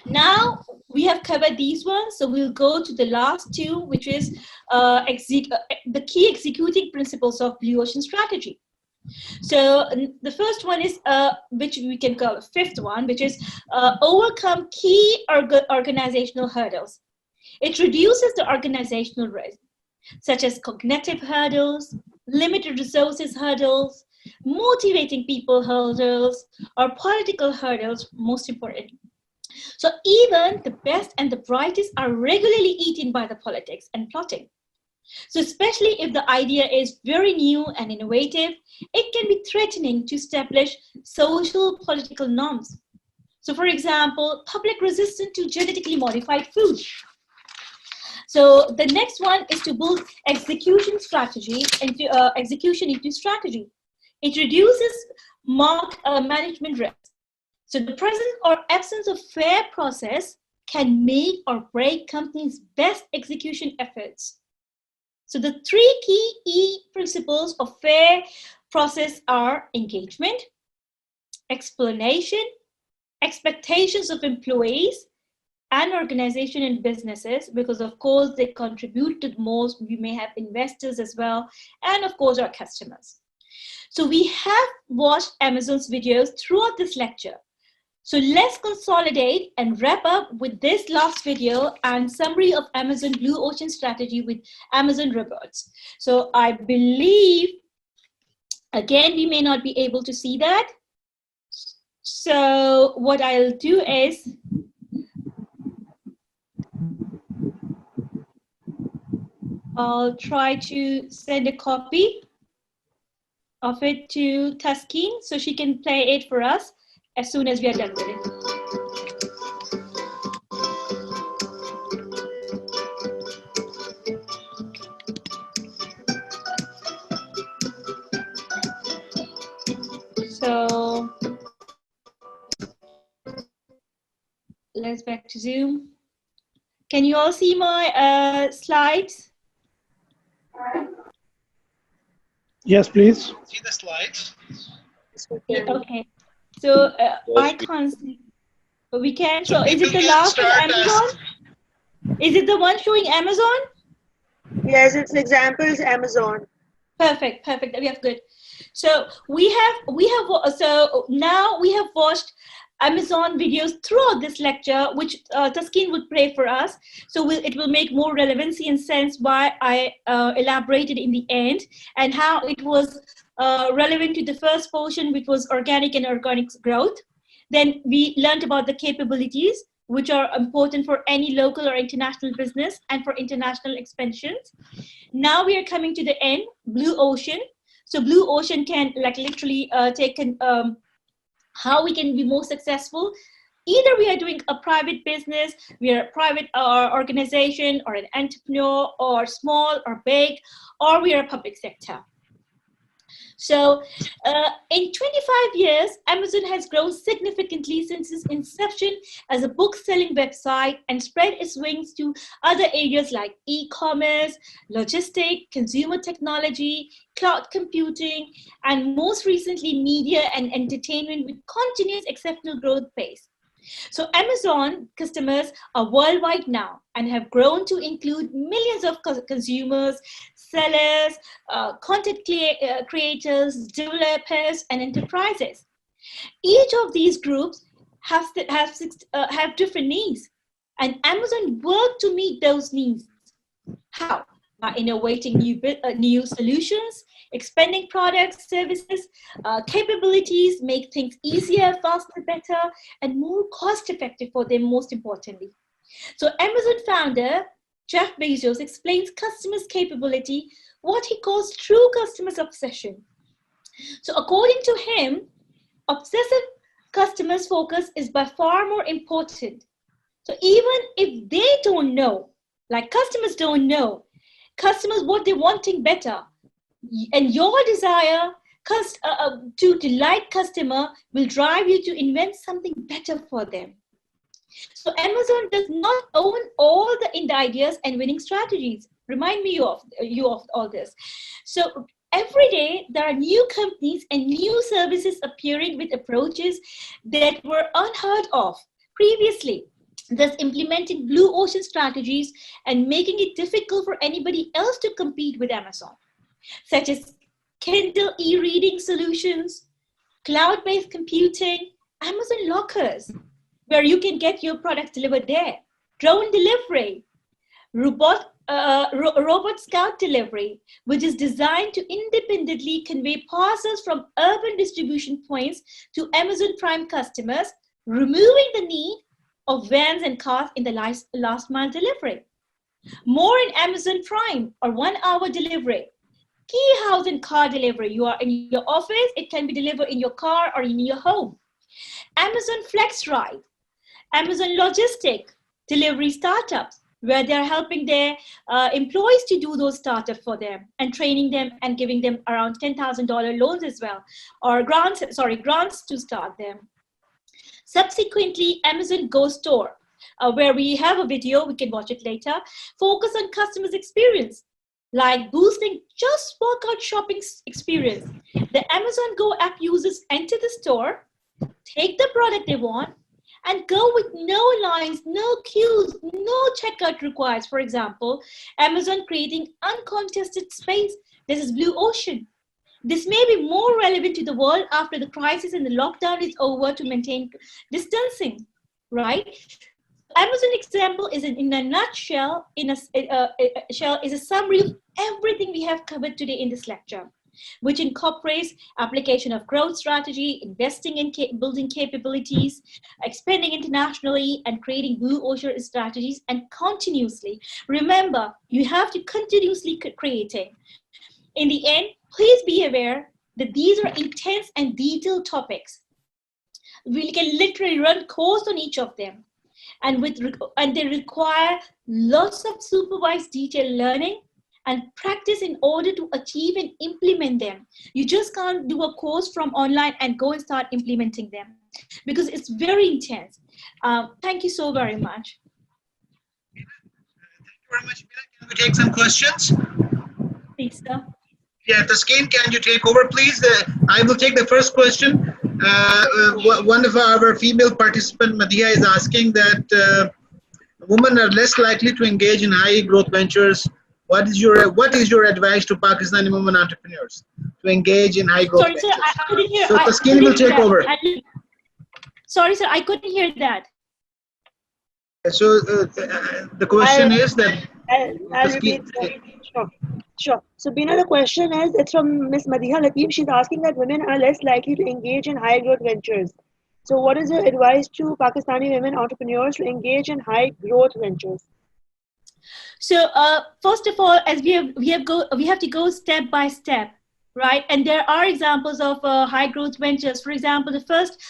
Now we have covered these ones, so we'll go to the last two, which is the key executing principles of Blue Ocean strategy. So the first one is, which we can call the fifth one, which is overcome key organizational hurdles. It reduces the organizational risk, such as cognitive hurdles, limited resources hurdles, motivating people hurdles, or political hurdles, most important. So even the best and the brightest are regularly eaten by the politics and plotting. So especially if the idea is very new and innovative, it can be threatening to establish social political norms. So for example, public resistance to genetically modified food. So the next one is to build execution strategy into execution into strategy. It reduces management risk. So the presence or absence of fair process can make or break companies' best execution efforts. So the three key E principles of fair process are engagement, explanation, expectations of employees and organization and businesses, because of course they contribute to the most. We may have investors as well, and of course our customers. So we have watched Amazon's videos throughout this lecture. So let's consolidate and wrap up with this last video and summary of Amazon Blue Ocean strategy with Amazon robots. So I believe, again, we may not be able to see that. So what I'll do is, I'll try to send a copy of it to Taskeen so she can play it for us as soon as we are done with it. So let's back to Zoom. Can you all see my slides? Yes, please. See the slides? Yeah, okay. So I can't see. But we can. So is it the last of Amazon? Is it the one showing Amazon? Yes, it's examples Amazon. Perfect, perfect. We have good. So so now we have watched Amazon videos throughout this lecture, which Taskeen would play for us. So it will make more relevancy and sense why I elaborated in the end and how it was relevant to the first portion, which was organic and organic growth. Then we learned about the capabilities, which are important for any local or international business and for international expansions. Now we are coming to the end, Blue Ocean. So Blue Ocean can literally take how we can be more successful. Either we are doing a private business, we are a private organization or an entrepreneur or small or big, or we are a public sector. So in 25 years, Amazon has grown significantly since its inception as a book-selling website and spread its wings to other areas like e-commerce, logistics, consumer technology, cloud computing, and most recently media and entertainment with continuous exceptional growth pace. So Amazon customers are worldwide now and have grown to include millions of consumers, sellers, content creators, developers, and enterprises. Each of these groups have different needs, and Amazon worked to meet those needs. How? By innovating new solutions, expanding products, services, capabilities, make things easier, faster, better, and more cost-effective for them, most importantly. So Amazon founder Jeff Bezos explains customers' capability, what he calls true customers' obsession. So according to him, obsessive customers' focus is by far more important. So even if they don't know, like customers don't know, customers what they're wanting better, and your desire to delight customer will drive you to invent something better for them. So Amazon does not own all the ideas and winning strategies. Remind me of all this. So every day there are new companies and new services appearing with approaches that were unheard of previously, thus implementing blue ocean strategies and making it difficult for anybody else to compete with Amazon, such as Kindle e-reading solutions, cloud-based computing, Amazon lockers, where you can get your products delivered there, drone delivery, robot scout delivery, which is designed to independently convey parcels from urban distribution points to Amazon Prime customers, removing the need of vans and cars in the last mile delivery. More in Amazon Prime or 1 hour delivery. Key house and car delivery. You are in your office, it can be delivered in your car or in your home. Amazon Flex Ride, Amazon Logistic delivery startups, where they're helping their employees to do those startups for them and training them and giving them around $10,000 loans as well, or grants to start them. Subsequently, Amazon Go Store, where we have a video, we can watch it later, focus on customers' experience, like boosting just workout shopping experience. The Amazon Go app users enter the store, take the product they want, and go with no lines, no queues, no checkout required. For example, Amazon creating uncontested space. This is blue ocean. This may be more relevant to the world after the crisis and the lockdown is over to maintain distancing, right? Amazon example is in a nutshell, is a summary of everything we have covered today in this lecture, which incorporates application of growth strategy, investing in building capabilities, expanding internationally, and creating blue ocean strategies, and continuously. Remember, you have to continuously creating. In the end, please be aware that these are intense and detailed topics. We can literally run course on each of them. And they require lots of supervised detailed learning and practice in order to achieve and implement them. You just can't do a course from online and go and start implementing them because it's very intense. Thank you so very much. Thank you very much, Bina. Can we take some questions? Please, sir. Yeah, Taskeen, can you take over, please? I will take the first question. One of our female participant, Madhya, is asking that women are less likely to engage in high growth ventures. What is your advice to Pakistani women entrepreneurs to engage in high growth ventures? Sorry, sir, I couldn't hear. So Taskeen will take over. Sorry, sir, I couldn't hear that. So the question is that. I'll repeat. Sure. So Bina, the question is, it's from Miss Madhiha Latif. She's asking that women are less likely to engage in high growth ventures. So what is your advice to Pakistani women entrepreneurs to engage in high growth ventures? So first of all, as we have to go step by step, right? And there are examples of high growth ventures. For example, the first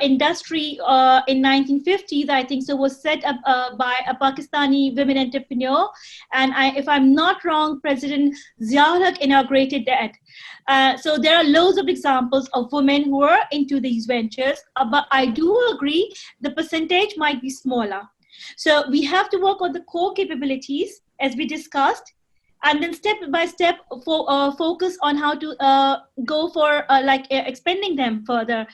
industry in 1950s, I think so, was set up by a Pakistani women entrepreneur. And if I'm not wrong, President Zia-ul-Haq inaugurated that. So there are loads of examples of women who are into these ventures, but I do agree the percentage might be smaller. So we have to work on the core capabilities as we discussed, and then step by step focus on how to go for expanding them further.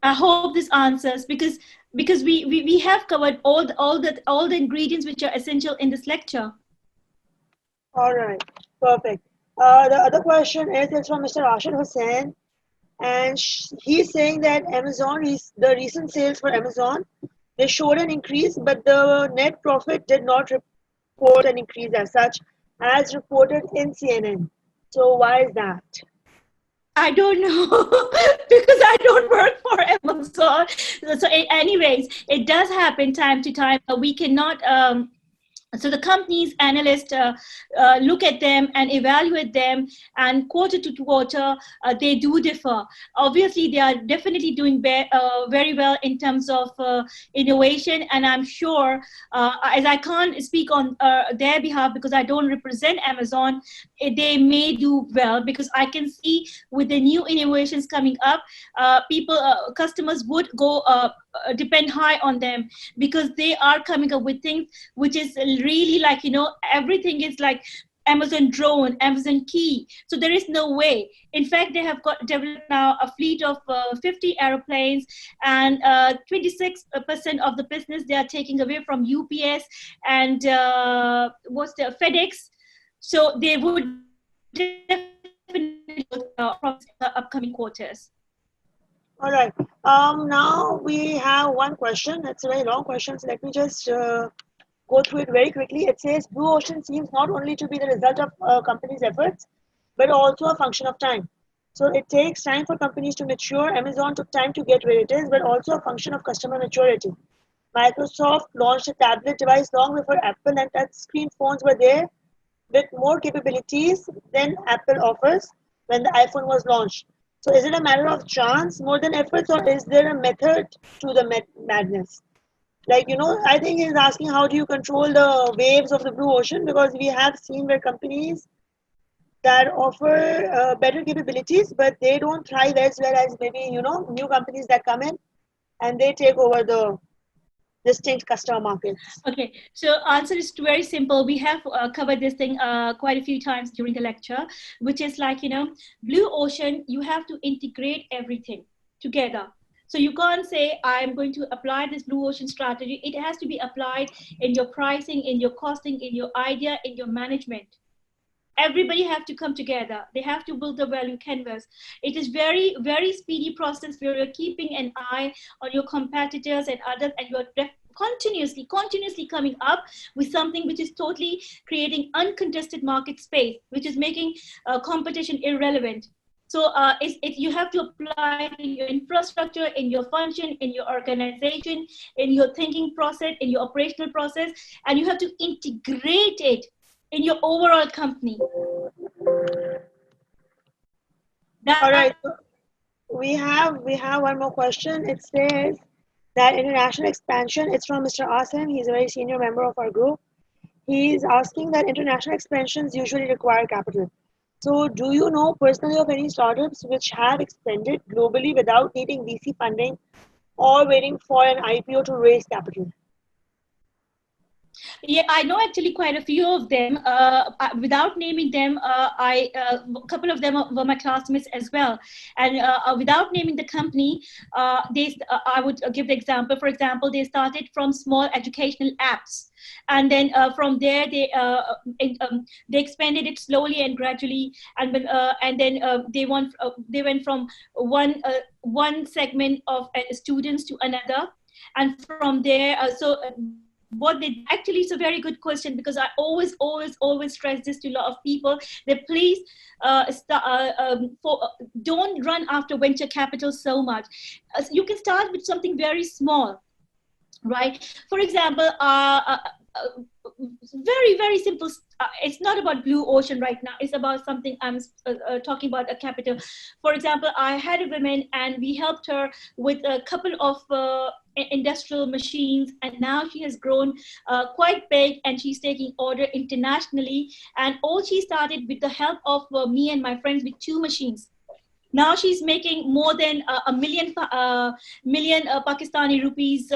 I hope this answers because we have covered all the ingredients which are essential in this lecture. All right, perfect. The other question is from Mr. Rashid Hussain, and he's saying that the recent sales for Amazon, they showed an increase, but the net profit did not report an increase as such, as reported in CNN. So why is that? I don't know because I don't work for Amazon. So anyways, it does happen time to time. We cannot. So the companies, analysts look at them and evaluate them, and quarter to quarter, they do differ. Obviously, they are definitely doing very well in terms of innovation, and I'm sure, as I can't speak on their behalf because I don't represent Amazon, they may do well because I can see with the new innovations coming up, customers would go depend high on them because they are coming up with things which is really like, everything is like Amazon drone, Amazon key. So there is no way. In fact, they have developed now a fleet of 50 airplanes, and 26% of the business they are taking away from UPS and what's the FedEx. So they would definitely from the upcoming quarters. All right. Now we have one question. It's a very long question, so let me just go through it very quickly. It says, Blue Ocean seems not only to be the result of companies' efforts, but also a function of time. So it takes time for companies to mature. Amazon took time to get where it is, but also a function of customer maturity. Microsoft launched a tablet device long before Apple, and touchscreen phones were there with more capabilities than Apple offers when the iPhone was launched. So is it a matter of chance more than efforts, or is there a method to the madness? Like, I think he's asking how do you control the waves of the blue ocean, because we have seen where companies that offer better capabilities, but they don't thrive as well as maybe, new companies that come in and they take over the distinct customer markets. Okay, so answer is very simple. We have covered this thing quite a few times during the lecture, which is like, blue ocean, you have to integrate everything together. So you can't say, I'm going to apply this blue ocean strategy. It has to be applied in your pricing, in your costing, in your idea, in your management. Everybody have to come together. They have to build the value canvas. It is very, very speedy process where you're keeping an eye on your competitors and others, and you're continuously coming up with something which is totally creating uncontested market space, which is making competition irrelevant. So you have to apply in your infrastructure, in your function, in your organization, in your thinking process, in your operational process, and you have to integrate it in your overall company. All right. We have one more question. It says that international expansion, it's from Mr. Asim. He's a very senior member of our group. He's asking that international expansions usually require capital. So do you know personally of any startups which have expanded globally without needing VC funding or waiting for an IPO to raise capital? Yeah, I know actually quite a few of them. Without naming them, a couple of them were my classmates as well. And without naming the company, I would give the example. For example, they started from small educational apps, and then from there they expanded it slowly and gradually, and then they went from one segment of students to another, and from there what they actually, it's a very good question, because I always stress this to a lot of people, that please don't run after venture capital so much. You can start with something very small, right? For example, very, very simple. It's not about blue ocean right now. It's about something I'm talking about, a capital. For example, I had a woman and we helped her with a couple of industrial machines, and now she has grown quite big, and she's taking order internationally. And all she started with the help of me and my friends with 2 machines. Now she's making more than a million Pakistani rupees,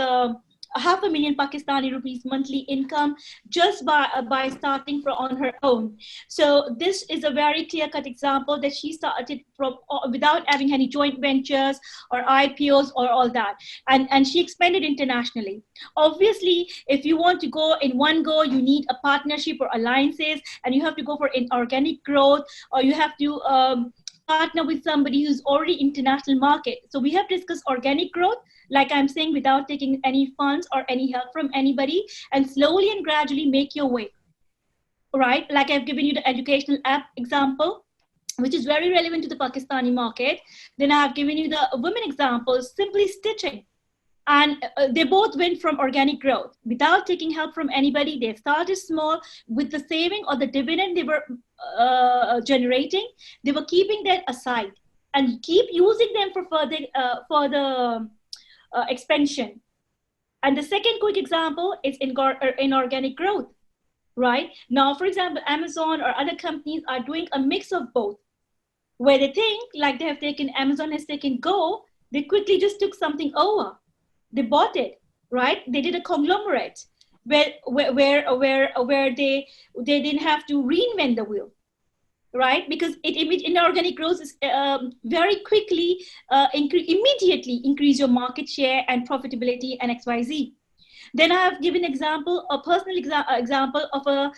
$500,000 Pakistani rupees monthly income just by starting on her own. So this is a very clear-cut example that she started from without having any joint ventures or IPOs or all that, and she expanded internationally. Obviously, if you want to go in one go, you need a partnership or alliances, and you have to go for inorganic growth, or you have to partner with somebody who's already international market. So we have discussed organic growth, like I'm saying, without taking any funds or any help from anybody, and slowly and gradually make your way, right? Like I've given you the educational app example. which is very relevant to the Pakistani market. Then I have given you the women examples, simply stitching. And they both went from organic growth without taking help from anybody. They started small with the saving or the dividend they were generating. They were keeping that aside and keep using them for further expansion. And the second quick example is inorganic growth, right? Now, for example, Amazon or other companies are doing a mix of both, where they think like they have taken, Amazon has taken Go, they quickly just took something over. They bought it, right? They did a conglomerate where they didn't have to reinvent the wheel, right? Because inorganic growth is very quickly, immediately increase your market share and profitability and XYZ. Then I have given a personal example of a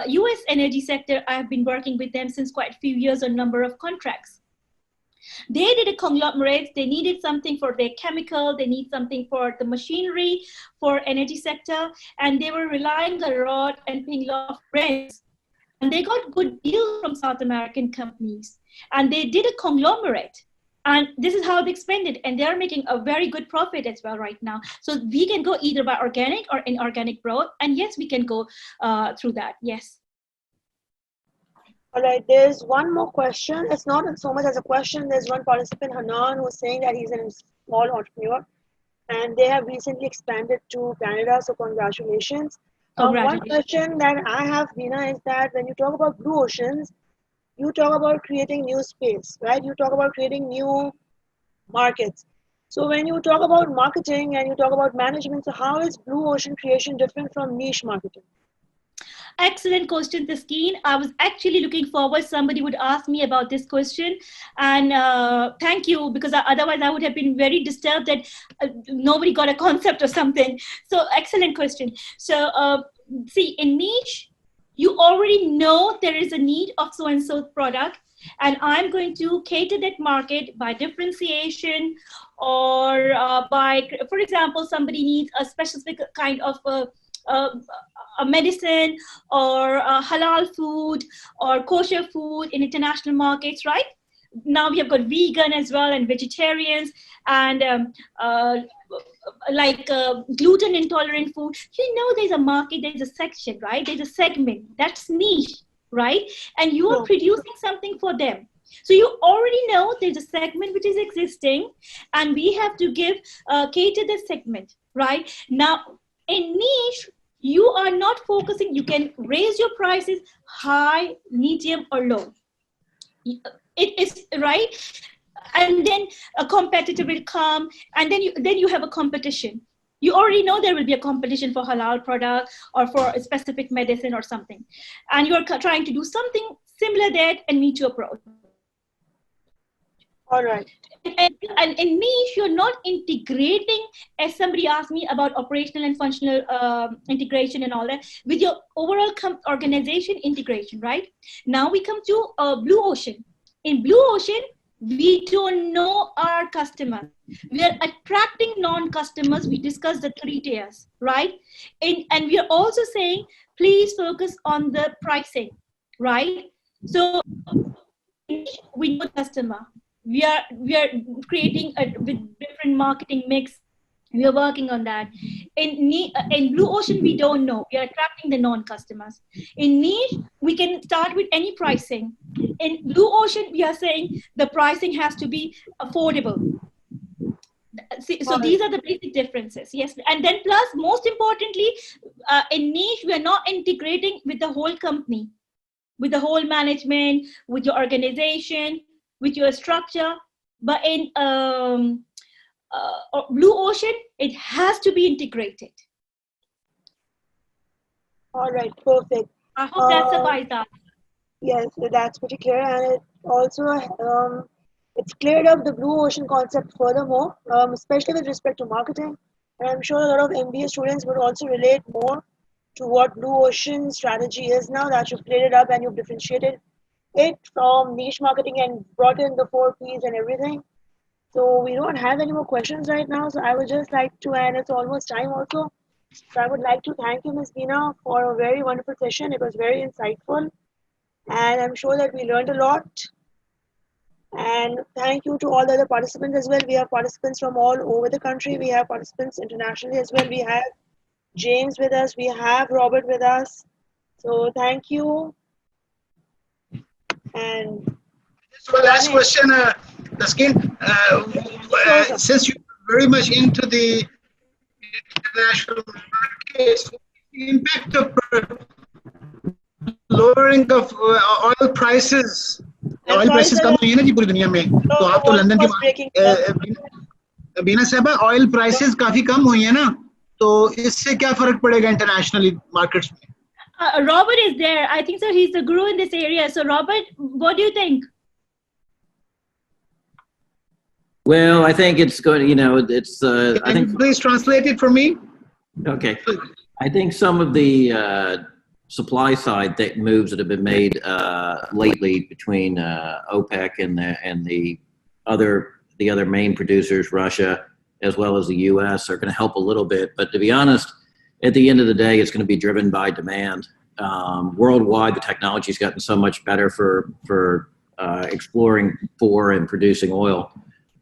US energy sector. I have been working with them since quite a few years on a number of contracts. They did a conglomerate. They needed something for their chemical. They need something for the machinery, for energy sector. And they were relying a lot and paying a lot of rents. And they got good deals from South American companies. And they did a conglomerate. And this is how they expanded. And they're making a very good profit as well right now. So we can go either by organic or inorganic growth. And yes, we can go through that. Yes. All right, there's one more question. It's not so much as a question. There's one participant, Hanan, who's saying that he's a small entrepreneur and they have recently expanded to Canada. So congratulations. One question that I have, Bina, is that when you talk about blue oceans, you talk about creating new space, right? You talk about creating new markets. So when you talk about marketing and you talk about management, so how is blue ocean creation different from niche marketing? Excellent question, Taskeen. I was actually looking forward somebody would ask me about this question, and thank you, because otherwise I would have been very disturbed that nobody got a concept or something. So excellent question. So see, in niche, you already know there is a need of so-and-so product, and I'm going to cater that market by differentiation or by, for example, somebody needs a specific kind of a medicine or halal food or kosher food in international markets, right? Now we have got vegan as well and vegetarians and gluten intolerant food. You know, there's a market, there's a section, right? There's a segment that's niche, right? And you are producing something for them. So you already know there's a segment which is existing and we have to cater the segment, right? Now in niche, you are not focusing, you can raise your prices high, medium, or low. It is right. And then a competitor will come, and then you have a competition. You already know there will be a competition for halal product or for a specific medicine or something. And you're trying to do something similar there and meet your approach. All right. And in niche, you're not integrating, as somebody asked me about operational and functional integration and all that, with your overall organization integration, right? Now we come to blue ocean. In blue ocean, we don't know our customers. We are attracting non-customers. We discussed the 3 tiers, right? And we are also saying, please focus on the pricing, right? So we know the customer. We are creating with different marketing mix. We are working on that. In blue ocean, we don't know. We are attracting the non-customers. In niche, we can start with any pricing. In blue ocean, we are saying the pricing has to be affordable. So these are the basic differences. Yes, and then plus, most importantly, in niche, we are not integrating with the whole company, with the whole management, with your organization, with your structure. But in blue ocean, it has to be integrated. All right, perfect. I hope that suffices that. Yes, that's pretty clear, and it also it's cleared up the blue ocean concept furthermore, especially with respect to marketing. And I'm sure a lot of MBA students would also relate more to what blue ocean strategy is now that you've cleared it up and you've differentiated it from niche marketing and brought in the 4 Ps and everything. So we don't have any more questions right now. So I would just like to, and it's almost time also. So I would like to thank you, Ms. Bina, for a very wonderful session. It was very insightful. And I'm sure that we learned a lot. And thank you to all the other participants as well. We have participants from all over the country. We have participants internationally as well. We have James with us. We have Robert with us. So thank you. And Just one last question, Taskin. Sure. Since you're very much into the international markets, the impact of lowering of oil prices, I'm oil sorry, prices sir. कम हुई है ना जी पूरी दुनिया में, तो Your आप तो voice London was breaking, sir. के बीना साहब ऑयल प्राइसेस काफी कम हुई है ना, तो इससे क्या फर्क पड़ेगा इंटरनेशनली मार्केट्स में? Robert is there. I think so. He's the guru in this area. So, Robert, what do you think? Well, I think it's going. You know, it's. I think. Please translate it for me. Okay, I think some of the supply side moves that have been made lately between OPEC and the other main producers, Russia as well as the U.S., are going to help a little bit. But to be honest, at the end of the day, it's going to be driven by demand. Worldwide, the technology's gotten so much better for exploring for and producing oil.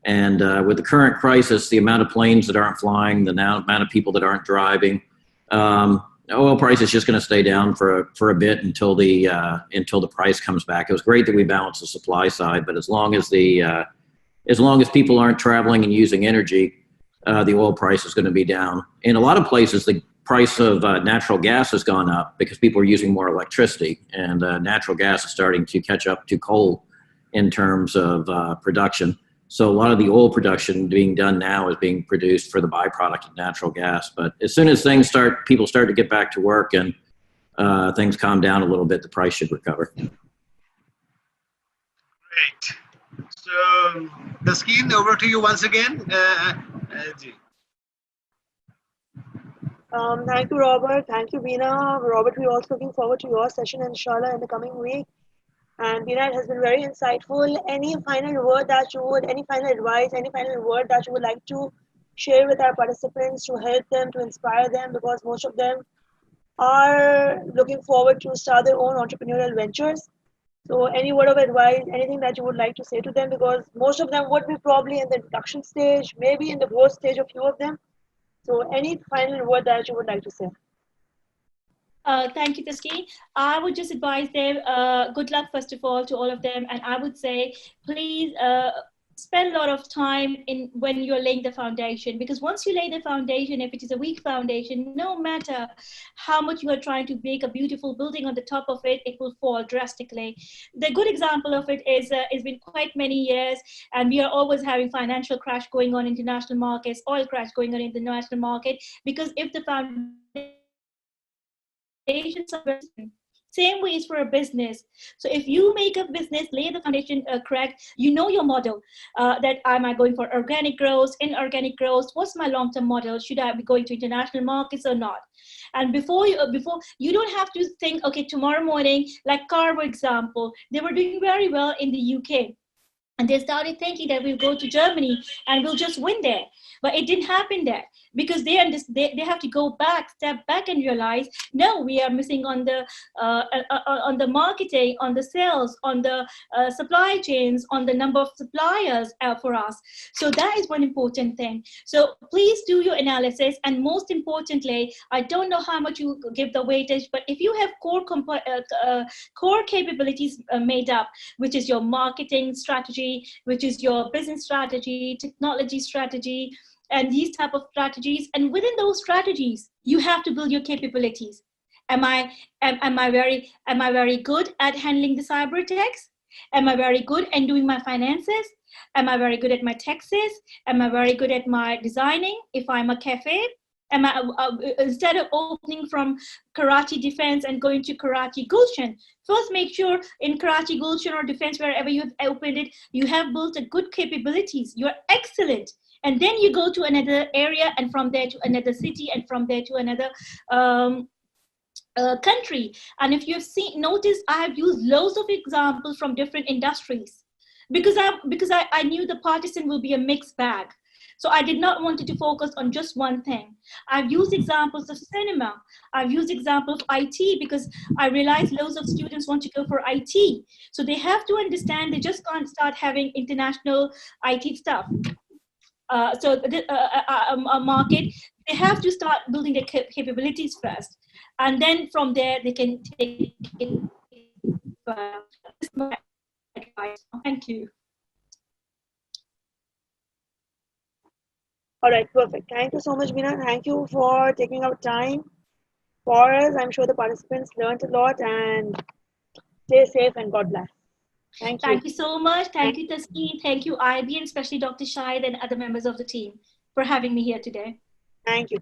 And with the current crisis, the amount of planes that aren't flying, the amount of people that aren't driving, oil price is just going to stay down for a bit until the price comes back. It was great that we balanced the supply side, but as long as people aren't traveling and using energy, the oil price is going to be down. In a lot of places, the price of natural gas has gone up because people are using more electricity, and natural gas is starting to catch up to coal in terms of production. So a lot of the oil production being done now is being produced for the byproduct of natural gas. But as soon as people start to get back to work and things calm down a little bit, the price should recover. Great. So, Taskin, over to you once again. Thank you, Robert. Thank you, Bina. Robert, we're also looking forward to your session, inshallah, in the coming week. And Bina, it has been very insightful. Any final advice, any final word that you would like to share with our participants to help them, to inspire them, because most of them are looking forward to start their own entrepreneurial ventures. So any word of advice, anything that you would like to say to them, because most of them would be probably in the introduction stage, maybe in the growth stage, a few of them. So any final word that you would like to say? Thank you, Taskin. I would just advise them, good luck, first of all, to all of them. And I would say, please spend a lot of time when you're laying the foundation, because once you lay the foundation, if it is a weak foundation, no matter how much you are trying to make a beautiful building on the top of it, it will fall drastically. The good example of it is it's been quite many years, and we are always having financial crash going on in international markets, oil crash going on in the international market, because if the foundation, same way is for a business. So if you make a business, lay the foundation correct, you know your model, that am I going for organic growth, inorganic growth, what's my long-term model, should I be going to international markets or not? And before you don't have to think, okay, tomorrow morning, like Carver example, they were doing very well in the UK. And they started thinking that we'll go to Germany and we'll just win there. But it didn't happen there, because they have to step back and realize, no, we are missing on the marketing, on the sales, on the supply chains, on the number of suppliers for us. So that is one important thing. So please do your analysis. And most importantly, I don't know how much you give the weightage, but if you have core capabilities made up, which is your marketing strategy, which is your business strategy, technology strategy, and these type of strategies. And within those strategies, you have to build your capabilities. Am I very good at handling the cyber attacks? Am I very good at doing my finances? Am I very good at my taxes? Am I very good at my designing if I'm a cafe? Am I, instead of opening from Karachi Defense and going to Karachi Gulshan, first make sure in Karachi Gulshan or Defense, wherever you've opened it, you have built a good capabilities. You're excellent. And then you go to another area, and from there to another city, and from there to another country. And if you've noticed, I have used loads of examples from different industries, because I knew the partisan will be a mixed bag. So I did not want it to focus on just one thing. I've used examples of cinema. I've used examples of IT because I realize loads of students want to go for IT. So they have to understand they just can't start having international IT stuff. A market, they have to start building their capabilities first. And then from there, they can take it. This is my advice. Thank you. All right, perfect. Thank you so much, Bina. Thank you for taking out time for us. I'm sure the participants learned a lot, and stay safe and God bless. Thank you. Thank you so much. Thank you, Taskeen. Thank you, IB, and especially Dr. Shahid and other members of the team for having me here today. Thank you.